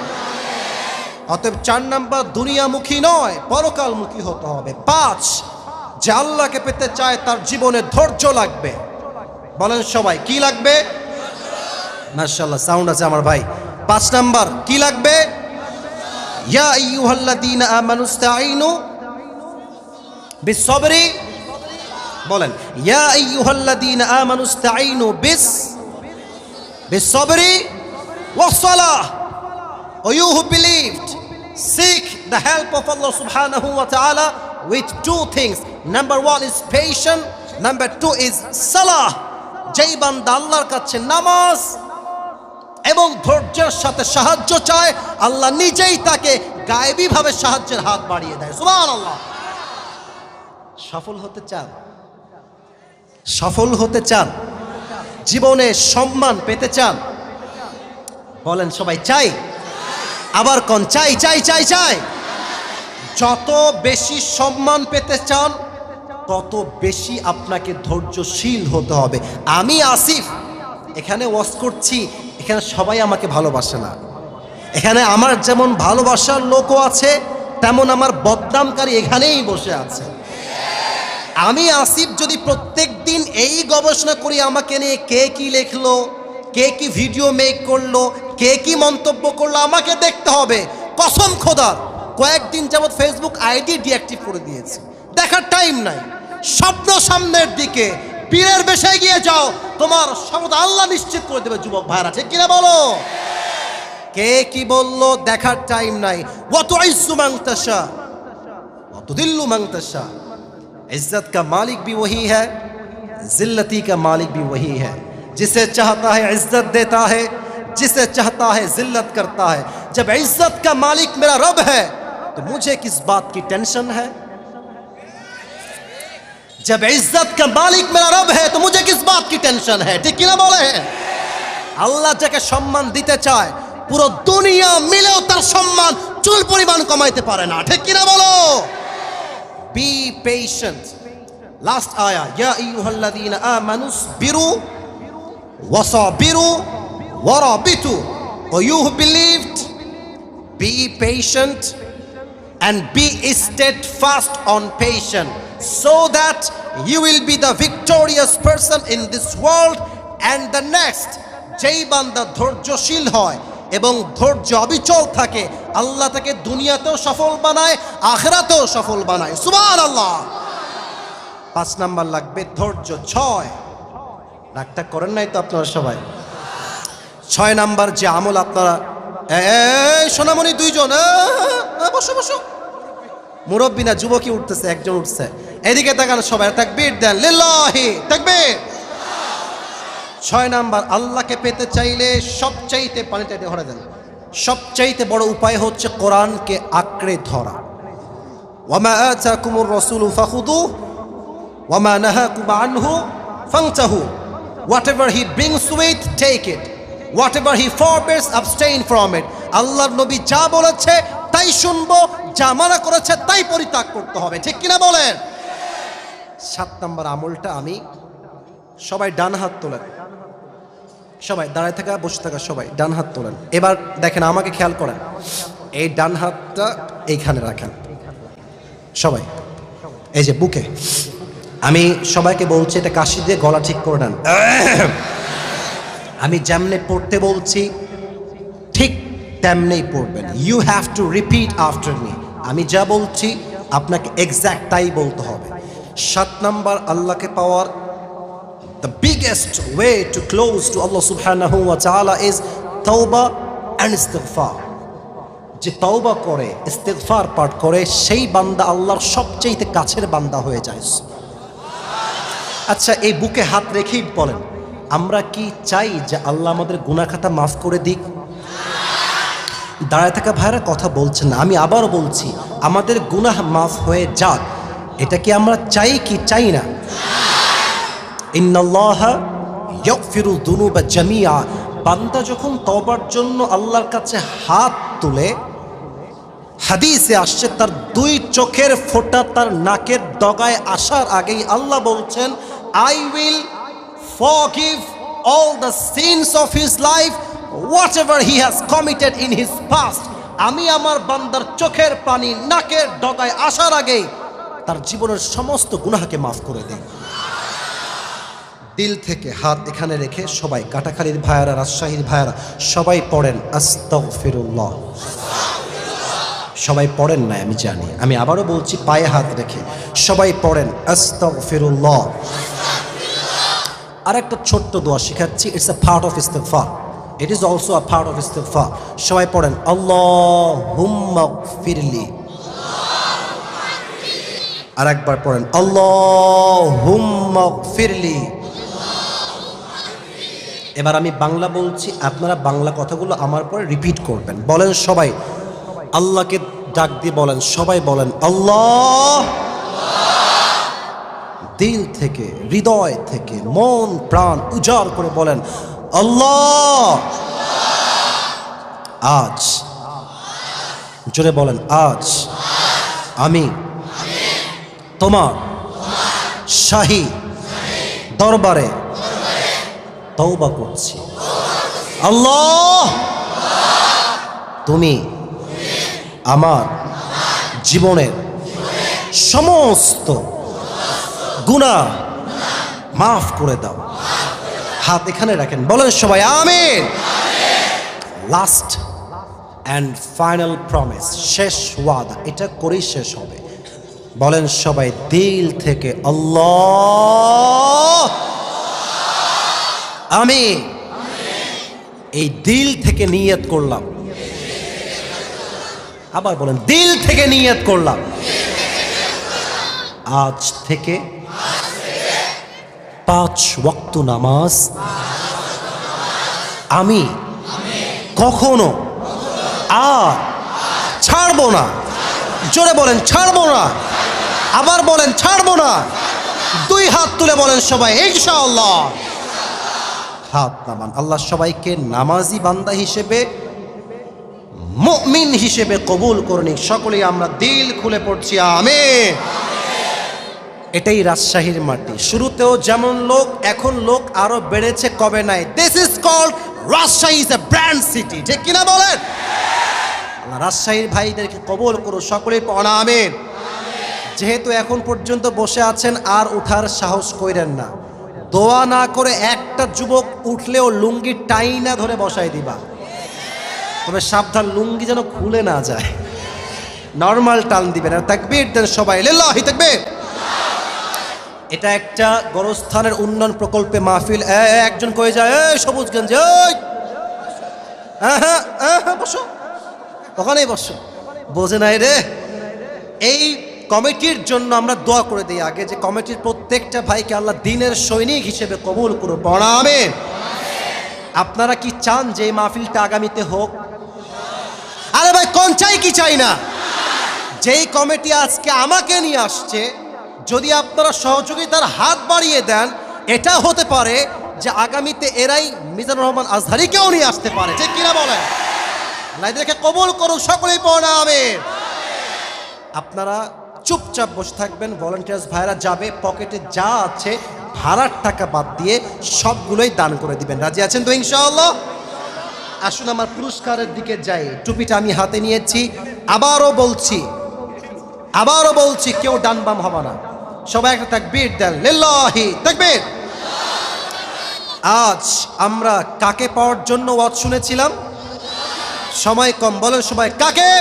অতএব 4 নাম্বার, দুনিয়ামুখী নয় পরকালমুখী হতে হবে। 5, যে আল্লাহকে পেতে চায় তার জীবনে ধৈর্য লাগবে। বলেন সবাই, কি লাগবে? মাশাআল্লাহ, সাউন্ড আছে আমার ভাই। 5 নাম্বার কি লাগবে? ইয়া আইয়ুহাল্লাযীনা আমানুস্তাঈনু বিস-সাবরি। বলেন, ইয়া আইয়ুহাল্লাযীনা আমানুস্তাঈনু বিস-সাবরি ওয়াস-সালাহ। O you who believed, seek the help of Allah subhanahu wa ta'ala with 2 things. Number 1 is patience, number 2 is salah. যেই বান্দা আল্লাহর কাছে নামাজ এবং ধৈর্যের সাথে সাহায্য চায়, আল্লাহ নিজেই তাকে গায়েবী ভাবে সাহায্যের হাত বাড়িয়ে দেয়। সুবহানাল্লাহ। সফল হতে চান? সফল হতে চান? জীবনে সম্মান পেতে চান? বলেন সবাই, চাই। আবার কোন চাই চাই চাই চাই। যত বেশি সম্মান পেতে চান তত বেশি আপনাকে ধৈর্যশীল হতে হবে। আমি আসিফ এখানে ওয়াজ করছি, এখানে সবাই আমাকে ভালোবাসে না। এখানে আমার যেমন ভালোবাসার লোকও আছে, তেমন আমার বদনামকারী এখানেই বসে আছে। আমি আসিফ যদি প্রত্যেক দিন এই গবেষণা করি আমাকে নিয়ে কে কি লেখলো, কে কি ভিডিও মেক করলো, কে কি মন্তব্য করলো, আমাকে দেখতে হবে। কসম খোদার, কয়েকদিন যাবৎ ফেসবুক আইডি ডিঅ্যাক্টিভ করে দিয়েছি, দেখার টাইম নাই। স্বপ্ন সামনের দিকে, পীরের বেশে গিয়ে যাও, তোমার সবদ আল্লাহ নিশ্চিত করে দেবে। যুবক ভাইরা, ঠিক কিনা বলো? কে কি বললো দেখার টাইম নাই। ওয়া তুইজ্জু মান তাশা ওয়া তুযিল্লু মান তাশা। इज्जत का मालिक भी वही है, जिल्लती का मालिक भी वही है। जिसे चाहता है इज्जत देता है, जिसे चाहता है जिल्लत करता है। जब इज्जत का मालिक मेरा रब है तो मुझे किस बात की टेंशन है? जब इज्जत का मालिक मेरा रब है तो मुझे किस बात की टेंशन है? ठीक किना बोले? আল্লাহ যাকে সম্মান দিতে চায় পুরো দুনিয়া মিলেও তার সম্মান চুল পরিমাণ কমাইতে পারে না। ঠিক কিনা বলো? Be patient. Last ayah, ya ayyuhalladhina amanu sabiru wasabiru warabitu. O you who believed, be patient and be steadfast on patience, so that you will be the victorious person in this world and the next. যেই বান্দা ধৈর্যশীল হয় এবং ধৈর্য অবিচল থাকে, আল্লাহ তাকে দুনিয়াতেও সফল বানায়, আখিরাতেও সফল বানায়। সুবহানাল্লাহ। 5 নাম্বার লাগবে ধৈর্য। 6, রাগটা করেন নাই তো আপনারা সবাই? 6 নাম্বার যে আমল আপনারা, এই সোনামণি 2 জন, বসো বসো। মুরব্বী না যুবকই উঠতেছে, একজন উঠছে, এদিকে তাকান সবাই, তাকবীর দেন, লিল্লাহি তাকবীর। 6 নাম্বার, আল্লাহকে পেতে চাইলে সবচাইতে, পানিটা ধরে দেন, সবচাইতে বড় উপায় হচ্ছে কোরআনকে আঁকড়ে ধরা। ওয়ামা আতাকুমুর রাসূলু ফাখুযুহু ওয়ামা নাহাকুম আনহু ফান্তাহু। Whatever he brings with, take it. Whatever he forbids, abstain from it. আল্লাহর নবী যা বলেছে তাই শুনবো, যা মানা করেছে তাই পরিত্যাগ করতে হবে। ঠিক কিনা বলেন? 7 নাম্বার আমলটা আমি, সবাই ডান হাত তোলেন, সবাই দাঁড়ায় থাকা বসে থাকা সবাই ডান হাত তোলেন। এবার দেখেন, আমাকে খেয়াল করেন, এই ডান হাতটা এইখানে রাখেন সবাই, এই যে বুকে। আমি সবাইকে বলছি এটা কাশি দিয়ে গলা ঠিক করে নেন। আমি যেমনে পড়তে বলছি ঠিক তেমনেই পড়বেন। You have to repeat after me. আমি যা বলছি আপনাকে এক্স্যাক্ট তাই বলতে হবে। 7 নাম্বার, আল্লাহকে পাওয়ার the biggest way to close to Allah subhanahu wa ta'ala is tawbah and istighfar. যে তওবা করে, ইস্তিগফার পাঠ করে, সেই বান্দা আল্লাহর সবচেয়ে কাছের বান্দা হয়ে যায়। আচ্ছা, এই বুকে হাত রেখেই বলেন, আমরা কি চাই যে আল্লাহ আমাদের গুনাহ খাতা মাফ করে দিক? দাঁড়ায় থাকা ভাইরা কথা বলছেন না, আমি আবারও বলছি, আমাদের গুনাহ মাফ হয়ে যাক, এটা কি আমরা চাই কি চাই না? ইন্নাল্লাহা ইয়াগফিরু যুনুবা জামিআ, বান্দা যখন তওবার জন্য আল্লাহর কাছে হাত তুলে, হাদিসে আসছে তার দুই চোখের ফোঁটা তার নাকের ডগায় আসার আগেই আল্লাহ বলছেন, I will forgive all the sins of his life whatever he has committed in his past. আমি আমার বান্দার চোখের পানি নাকের ডগায় আসার আগেই তার জীবনের সমস্ত গুনাহকে মাফ করে দেই। দিল থেকে হাত এখানে রেখে সবাই, কাটাখালীর ভাইয়ারা, রাজশাহীর ভাইয়ারা, সবাই পড়েন আস্তাগফিরুল্লাহ। সবাই পড়েন না আমি জানি, আমি আবারও বলছি, পায়ে হাত রেখে সবাই পড়েন আস্তাগফিরুল্লাহ। আর একটা ছোট্ট দোয়া শিখাচ্ছি, ইটস আ পার্ট অফ ইস্তিগফার, it is also a part of ইস্তিগফার। সবাই পড়েন আল্লাহুম্মা গফিরলি। আর একবার পড়েন আল্লাহুম্মা গফিরলি। এবার আমি বাংলা বলছি, আপনারা বাংলা কথাগুলো আমার পরে রিপিট করবেন। বলেন সবাই, আল্লাহকে ডাক দিয়ে বলেন, সবাই বলেন আল্লাহ। দিল থেকে, হৃদয় থেকে, মন প্রাণ উজাড় করে বলেন আল্লাহ। আজ, জোরে বলেন, আজ আমি তোমার শাহী দরবারে তওবা করছি। আল্লাহ, তুমি আমার জীবনের সমস্ত গুনাহ মাফ করে দাও। হাত এখানে রাখেন, বলেন সবাই আমিন। লাস্ট অ্যান্ড ফাইনাল প্রমিস, শেষ ওয়াদা, এটা করেই শেষ হবে। বলেন সবাই দিল থেকে আল্লাহ, আমি এই দিল থেকে নিয়ত করলাম। আবার বলেন, দিল থেকে নিয়ত করলাম, আজ থেকে 5 ওয়াক্ত নামাজ আমি কখনো আর ছাড়বো না। জোরে বলেন ছাড়বো না। আবার বলেন ছাড়বো না। 2 হাত তুলে বলেন সবাই ইনশাআল্লাহ। হাত নামান। আল্লাহ সবাইকে নামাজি বান্দা হিসেবে, মুমিন হিসেবে কবুল করুন। সকলেই আমরা দিল খুলে পড়ছি আমিন। এটাই রাজশাহীর মাটি। শুরুতেও যেমন লোক, এখন লোক আরো বেড়েছে, কবে নাই। This is called Rajshahi is a brand city, ঠিক কিনা বলেন? আল্লাহ রাজশাহীর ভাইদেরকে কবুল করুন, সকলেই পড়ুন আমিন। যেহেতু এখন পর্যন্ত বসে আছেন, আর উঠার সাহস কইরেন না। দোয়া না করে একটা যুবক উঠলেও লুঙ্গি টাইনা ধরে বসাই দিবা, তবে সাবধান লুঙ্গি যেন খুলে না যায়। নরমাল টান দিবেন। আর তাকবীর দেন সবাই, লিল্লাহি তাকবীর। এটা একটা গোরস্থানের উন্নয়ন প্রকল্পে মাহফিল। একজন কয়ে যায়, এই সবুজগঞ্জ, বসো, ওখানেই বসো। বোঝে নাই রে। এই কমিটির জন্য আমরা দোয়া করে দিই আগে, যে কমিটির প্রত্যেকটা ভাইকে আল্লাহ দিনের সৈনিক হিসেবে কবুল করুন। পড়া আমিন। আপনারা কি চান যে এই মাহফিলটা আগামীতে হোক? আরে ভাই, কোন চাই কি চাই না? যেই কমিটি আজকে আমাকে নিয়ে আসছে, যদি আপনারা সহযোগিতার হাত বাড়িয়ে দেন, এটা হতে পারে যে আগামীতে এরাই মিজানুর রহমান আজহারিকেও নিয়ে আসতে পারে, ঠিক কিনা বলেন? এদেরকে কবুল করুন, সকলেই পড়া আমিন। আপনারা চুপচাপ বসে থাকবেন। ভলান্টিয়ার্স ভাইরা যাবে, পকেটে যা আছে ভাড়ার টাকা বাদ দিয়ে সবগুলোই দান করে দিবেন। রাজি আছেন তো ইনশাআল্লাহ? আসুন আমার পুরস্কারের দিকে যাই। টুপিটা আমি হাতে নিয়েছি। আবারও বলছি, কেউ ডান বাম হবে না। সবাই একটা তাকবীর দেন, লিল্লাহি তাকবীর। আজ আমরা কাকে পাওয়ার জন্য ওয়াজ শুনেছিলাম? সময় কম, বলেন সবাই কাকে?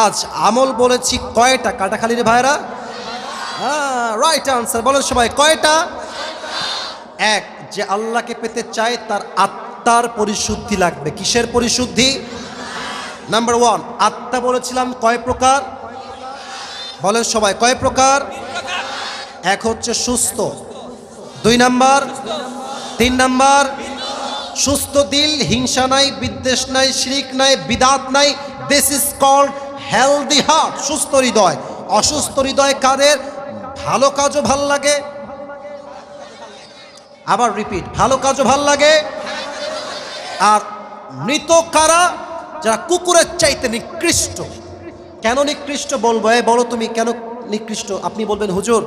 আজ আমল বলেছি কয়টা? কাটাখালীর ভাইরা, রাইট আনসার। বলেন সবাই কয়টা? এক, যে আল্লাহকে পেতে চায় তার আত্মার পরিশুদ্ধি লাগবে। কিসের পরিশুদ্ধি? নাম্বার 1, আত্মা বলেছিলাম কয় প্রকার? বলেন সবাই কয় প্রকার? এক হচ্ছে সুস্থ, 2 নাম্বার তিন নাম্বার সুস্থ দিল, হিংসা নাই, বিদ্বেষ নাই, শিরিক নাই, বিদাত নাই। This is called healthy heart, সুস্থ হৃদয়। অসুস্থ হৃদয় কাদের? ভালো কাজও ভাল লাগে, আবার রিপিট, ভালো কাজও ভাল লাগে। আর মৃত কারা? যারা কুকুরের চাইতে নিকৃষ্ট। কেন নিকৃষ্ট বলবো? বলো তুমি কেন নিকৃষ্ট? আপনি বলবেন হুজুর,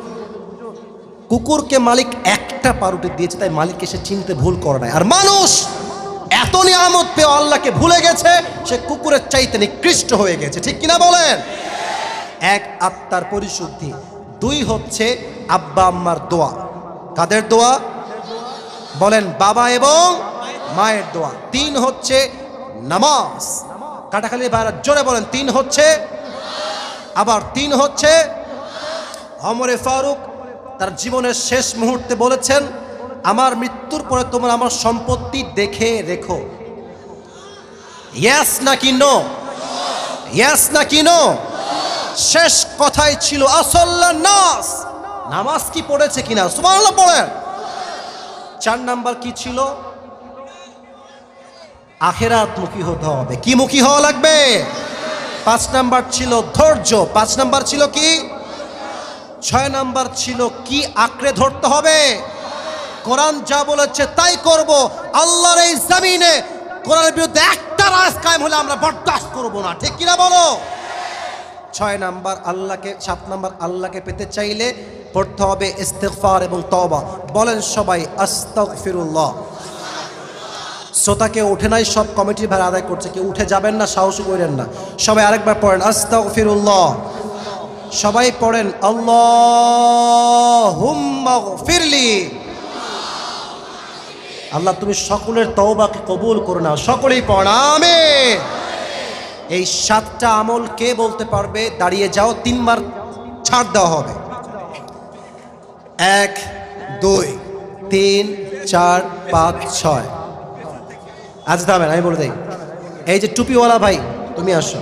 কুকুরকে মালিক একটা পাউরুটি দিয়েছে, তাই মালিককে সে চিনতে ভুল করে নাই। আর মানুষ এত নিয়ামত পেয়ে আল্লাহকে ভুলে গেছে, সে কুকুরের চাইতে নিকৃষ্ট হয়ে গেছে। ঠিক কিনা বলেন? এক, আত্মার পরিশুদ্ধি। দুই হচ্ছে আব্বা আম্মার দোয়া। কাদের দোয়া? বলেন, বাবা এবং মায়ের দোয়া। তিন হচ্ছে নামাজ। কাটাখালি বাইরে জোরে বলেন, তিন হচ্ছে। আবার তিন হচ্ছে, ওমরে ফারুক তার জীবনের শেষ মুহূর্তে বলেছেন, আমার মৃত্যুর পরে তোমরা আমার সম্পত্তি দেখে রেখো। ইয়েস নাকি নো? ইয়েস নাকি নো? শেষ কথাই ছিল আসল্লা নাস, নামাজ কি পড়েছে কিনা, সুবহানাল্লাহ পড়েন। চার নাম্বার কি ছিল? আখিরাত মুখী হতে হবে। কি মুখী হওয়া লাগবে? পাঁচ নাম্বার ছিল ধৈর্য। পাঁচ নাম্বার ছিল কি? ছয় নাম্বার ছিল কি? আঁকড়ে ধরতে হবে। কোরআন যা বলেছে তাই করব। আল্লাহর এই জমিনে কোরআনের বিরুদ্ধে একটা রাজ কায়েম হলে আমরা বরদাস্ত করব না। ঠিক কিনা বলো? ছয় নাম্বার আল্লাহকে, সাত নাম্বার আল্লাহকে পেতে চাইলে পড়তে হবে ইস্তিগফার এবং তওবা। বলেন সবাই আস্তাগফিরুল্লাহ। শ্রোতাকে উঠে নাই, সব কমিটির ভাড়া আদায় করছে, কেউ উঠে যাবেন না, সাহস করেন না। সবাই আরেকবার পড়েন আস্তাগফিরুল্লাহ। সবাই পড়েন আল্লাহুম্মা গফিরলি। আল্লাহ তুমি সকলের তওবাকে কবুল করে নাও। সকলেই পড়েন আমিন। এই সাতটা আমল কে বলতে পারবে? দাঁড়িয়ে যাও, তিনবার ছাড় দেওয়া হবে। 1 2 3 4 5 6। আজ থামেন, আমি বলে দেই। এই যে টুপিওয়ালা ভাই, তুমি আসো।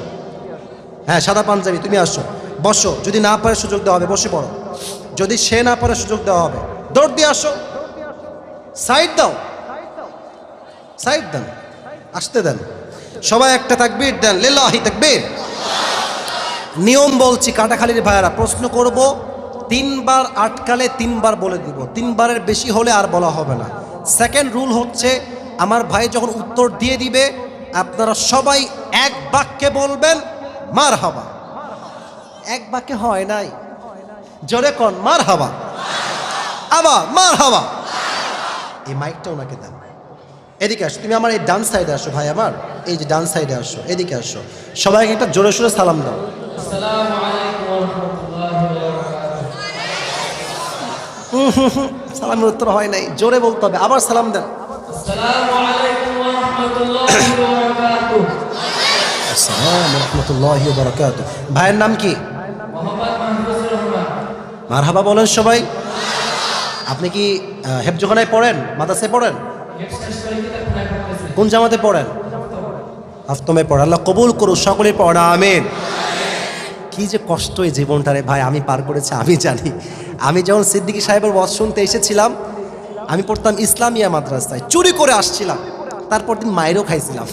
হ্যাঁ, সাদা পাঞ্জাবি, তুমি আসো, বসো। যদি না পারে সুযোগ দেওয়া হবে, বসে পড়ো। যদি সে না পারে সুযোগ দেওয়া হবে। দৌড় দিয়ে আসো, সাইড দাও, সাইড দেন, আসতে দেন। সবাই একটা তাকবীর দেন, লিল্লাহি তাকবীর। নিয়ম বলছি, কাটাখালীর ভাইয়ারা, প্রশ্ন করব, তিনবার আটকালে তিনবার বলে দিব। তিনবারের বেশি হলে আর বলা হবে না। সেকেন্ড রুল হচ্ছে, আমার ভাই যখন উত্তর দিয়ে দিবে, আপনারা সবাই এক বাক্যে বলবেন মারহাবা। এক বাক্যে হয় নাই, জোরে কোন মারহাবা। আবার মারহাবা। এই মাইকটা ওনাকে দেন। এদিকে আসো, তুমি আমার এই ডান সাইডে আসো ভাই, আমার এই যে ডান সাইডে আসো, এদিকে আসো। সবাইকে একটা জোরে সোরে সালাম দাও। আসসালামু আলাইকুম ওয়া রাহমাতুল্লাহি ওয়া বারাকাতুহু। সালামের উত্তর হয় নাই, জোরে বলতে হবে। আবার সালাম দেন। আসসালামু আলাইকুম ওয়া রাহমাতুল্লাহি ওয়া বারাকাতুহু। আসসালামু রাহমাতুল্লাহি ওয়া বারাকাতুহু। ভাইয়ের নাম কি? মোহাম্মদ মাহফুজুর রহমান। মারহাবা বলেন সবাই। আপনি কি হেফজোখানায় পড়েন, মাদ্রাসায় পড়েন? কোন জামাতে পড়েন? আফতমে পড়েন। আল্লাহ কবুল করুন, সকলে পড়া আমিন। কি যে কষ্ট এই জীবনটারে ভাই, আমি পার করেছি আমি জানি। আমি যখন সিদ্দিকী সাহেবের ওয়াজ শুনতে এসেছিলাম, আমি পড়তাম ইসলামিয়া মাদ্রাসায়, চুরি করে আসছিলাম, তারপর দিন মায়েরও খাইছিলাম।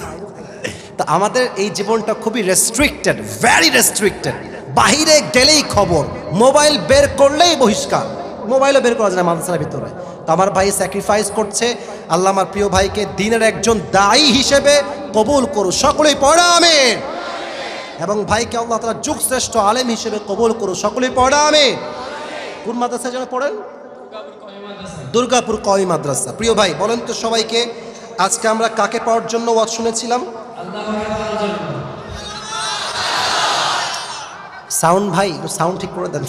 তো আমাদের এই জীবনটা খুবই রেস্ট্রিক্টেড, ভেরি রেস্ট্রিক্টেড। বাহিরে গেলেই খবর, মোবাইল বের করলেই বহিষ্কার। মোবাইলও বের করা যায় না মাদ্রাসার ভিতরে। তো আমার ভাই স্যাক্রিফাইস করছে। আল্লাহ আমার প্রিয় ভাইকে দিনের একজন দায়ী হিসেবে কবুল করুন, সকলেই পড়া আমিন। এবং ভাইকে আল্লাহ তাআলা যুগ শ্রেষ্ঠ আলেম হিসেবে কবুল করুন, সকলেই পড়া আমিন। কোন মাদ্রাসায় যেন পড়েন? দুর্গাপুর কওমি মাদ্রাসা। প্রিয় ভাই বলেন তো সবাইকে, আজকে আমরা কাকে পাওয়ার জন্য ওয়াজ শুনেছিলাম? সাউন্ড ভাই, সাউন্ড ঠিক করে দেন,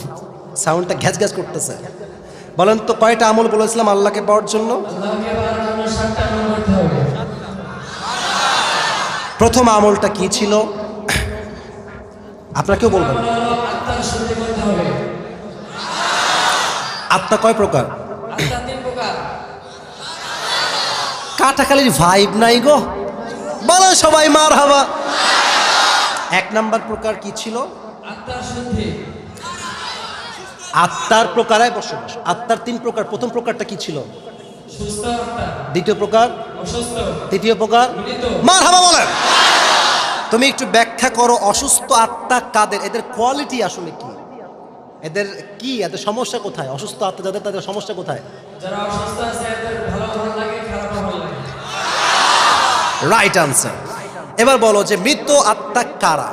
সাউন্ডটা ঘ্যাচ ঘ্যাচ করতেছে। বলেন তো কয়টা আমল বলেছিলাম আল্লাহকে পাওয়ার জন্য? প্রথম আমলটা কি ছিল? আপনাকেও বলবেন। আত্মা কয় প্রকার? কাটাখালির ভাইব নাই গো, বলো সবাই মারহাবা। এক নাম্বার প্রকার কি ছিল? আত্মার প্রকারে বসবাস। আত্মার তিন প্রকার। প্রথম প্রকারটা কি ছিল? সুস্থ আত্মা, দ্বিতীয় প্রকার, অসুস্থ, তৃতীয় প্রকার। মৃত। মারহাবা বলেন। তুমি একটু ব্যাখ্যা করো অসুস্থ আত্মা কাদের, এদের কোয়ালিটি আসলে কি, এদের কি, এদের সমস্যা কোথায়? অসুস্থ আত্মা যাদের, তাদের সমস্যা কোথায়? যারা অসুস্থ আছে এদের ভালো ভালো লাগে, খারাপ ভালো লাগে। Right answer. এবার বলো যে মৃত আত্মা কারা,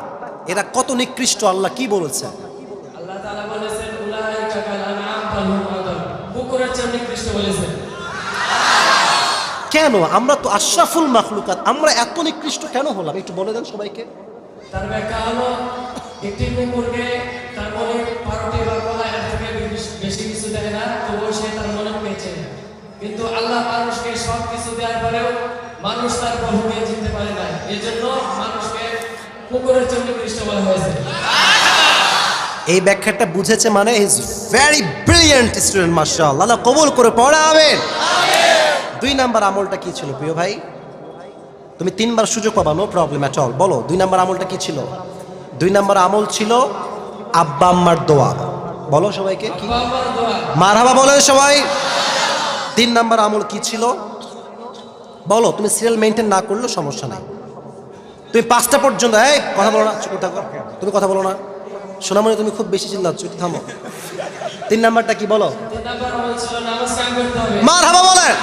এরা কত নিকৃষ্ট, আল্লাহ কি বলেছেন? আল্লাহ তাআলা বলেছেন উলাইকা কাল আনআম বাল হুম আদল, কুকুরের চেয়ে নিকৃষ্ট বলেছেন। কেন? আমরা তো আশরাফুল মাখলুকাত, আমরা এত নিকৃষ্ট কেন হলাম? একটু বলে দেন সবাইকে। তার ব্যাখ্যা হলো একটি কুকুরকে তার মনে 12টি বা গলা এর থেকে বেশি কিছু দেয় না, তবুও সে তার মনে পেয়েছে। কিন্তু আল্লাহ মানুষকে সব কিছু দেওয়ার পরেও মানুষ তার প্রভুকে চিনতে পারে না, এজন্য মানুষকে কুকুরের জন্য নিকৃষ্ট বলা হয়েছে। এই ব্যাখ্যাটা বুঝেছে মানে ইজ ভেরি ব্রিলিয়েন্ট স্টুডেন্ট, মাশাআল্লাহ। আল্লাহ কবুল করে পড়া, আমিন। 2 নাম্বার আমলটা কি ছিল প্রিয় ভাই? তুমি 3 বার সুযোগ পাবা, নো প্রবলেম অ্যাট অল। বলো 2 নাম্বার আমলটা কি ছিল? 2 নাম্বার আমল ছিল আব্বা আম্মার দোয়া। বলো সবাইকে কি? বাবার দোয়া। মারহাবা বলেন সবাই। 3 নাম্বার আমল কি ছিল বলো? তুমি সিরিয়াল মেইনটেইন না করলেও সমস্যা নাই, তুমি 5টা পর্যন্ত, এই কথা বলো না, চুপ থাকো, তুমি কথা বলো না। সোনামণি তুমি খুব বেশি চিল্লাচ্ছ, একটু থামো। 3 নাম্বারটা কি বলো? 3 নাম্বার আমল ছিল নামাজ কায়েম করতে হবে। মারহাবা বলেন।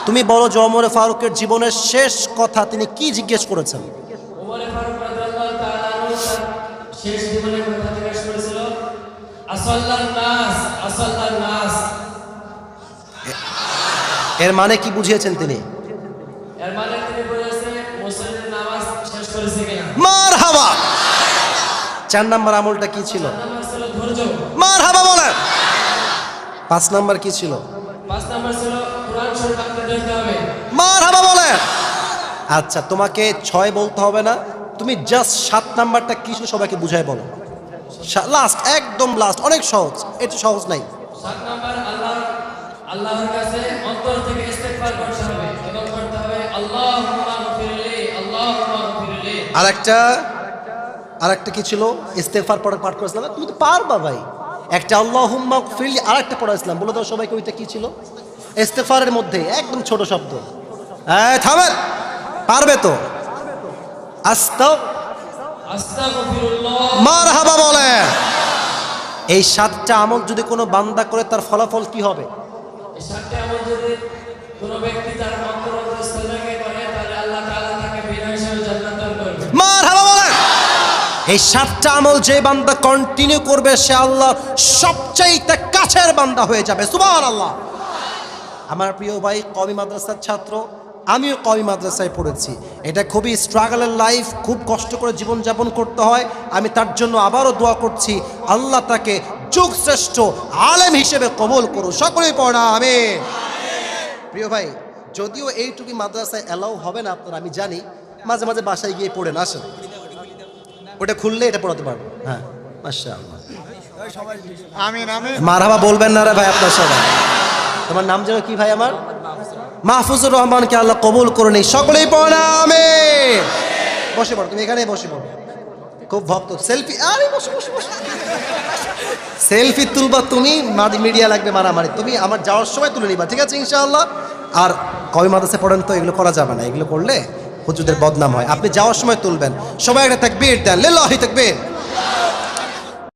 তুমি বলো যে ওমর ফারুকের জীবনের শেষ কথা তিনি কি জিজ্ঞেস করেছেন? ওমর ফারুক রাদিয়াল্লাহু তাআলা আনহু তার শেষ জীবনের কথা জিজ্ঞেস করেছিল, আসাল্লান নাস, আসাল্লান নাস। এর মানে কি বুঝিয়েছেন তিনি? এর মানে তিনি বলেছে মুসলিমের নামাজ শেষ করেছে কিনা। মারহাবা। 4 নাম্বার আমলটা কি ছিল? 4 নাম্বার ছিল ধৈর্য। মারহাবা বলেন। 5 নাম্বার কি ছিল? 5 নাম্বার ছিল কোরআন শরীফ আঁকড়ে ধরতে হবে। মারহাবা বলেন। আচ্ছা, তোমাকে 6 বলতে হবে না, তুমি জাস্ট 7 নাম্বারটা কি ছিল সবাইকে বুঝায় বলো। লাস্ট, একদম লাস্ট, অনেক সহজ, এটা সহজ নাই। 7 নাম্বার আল্লাহর কাছে অন্তর থেকে ইস্তেগফার করতে হবে এবং করতে হবে আল্লাহুম্মা গফিরলি, আল্লাহুম্মা গফিরলি। আরেকটা কি ছিল? ইস্তেগফার পড়ে পাঠ করেছিলাম, তুমি তো পারবা ভাই। একটা আল্লাহুম্মা গফিরলি, আরেকটা পড়াইছিলাম, বলে দাও সবাইকে ওইটা কি ছিল? ইস্তেগফারের মধ্যে একদম ছোট শব্দ। হ্যাঁ থামেন, পারবে তো? আস্তাগফিরুল্লাহ। মারহাবা বলে। এই 7টা আমল যদি কোনো বান্দা করে তার ফলাফল কি হবে? এই 7টি আমল যদি কোনো ব্যক্তি তার অন্তরস্থল থেকে করে তাহলে আল্লাহ তাআলা তাকে বিনা হিসাবে জান্নাত দান করবে। মারহাবা বলে। এই 7টা আমল যে বান্দা কন্টিনিউ করবে সে আল্লাহর সবচাইতে কাছের বান্দা হয়ে যাবে, সুবহানাল্লাহ। আমার প্রিয় ভাই, কওমি মাদ্রাসার ছাত্র, আমিও কওমি মাদ্রাসায় পড়েছি। এটা খুবই স্ট্রাগলের লাইফ, খুব কষ্ট করে জীবনযাপন করতে হয়। আমি তার জন্য আবারও দোয়া করছি, আল্লাহ তাকে যুগ শ্রেষ্ঠ আলেম হিসেবে কবুল করুন। সকলেই পড়া আমিন। প্রিয় ভাই, যদিও এইটুকু মাদ্রাসায় অ্যালাউ হবে না আপনারা, আমি জানি, মাঝে মাঝে বাসায় গিয়ে পড়েন, আসেন, ওটা খুললে এটা পড়াতে পারবো। হ্যাঁ মাশাআল্লাহ। আমিন আমিন। মারহাবা বলবেন না রে ভাই আপনার সবাই? তোমার নাম যেন কি ভাই? আমার মাহফুজুর রহমানকে আল্লাহ কবুল করুন। এই সকলেই পড়া আমিন। বসে পড়ো, তুমি এখানে বসে পড়ো। খুব ভক্ত, সেলফি, আরে বসে বসে বসে, সেলফি তুলবা তুমি, মিডিয়া লাগবে মারামারি, তুমি আমার যাওয়ার সময় তুলে নিবা, ঠিক আছে ইনশাআল্লাহ। আর কওমি মাদ্রাসায় পড়েন তো এগুলো করা যাবে না, এগুলো করলে হুজুরদের বদনাম হয়। আপনি যাওয়ার সময় তুলবেন। সবাই একটা তাকবীর দেন, লিল্লাহি তাকবীর।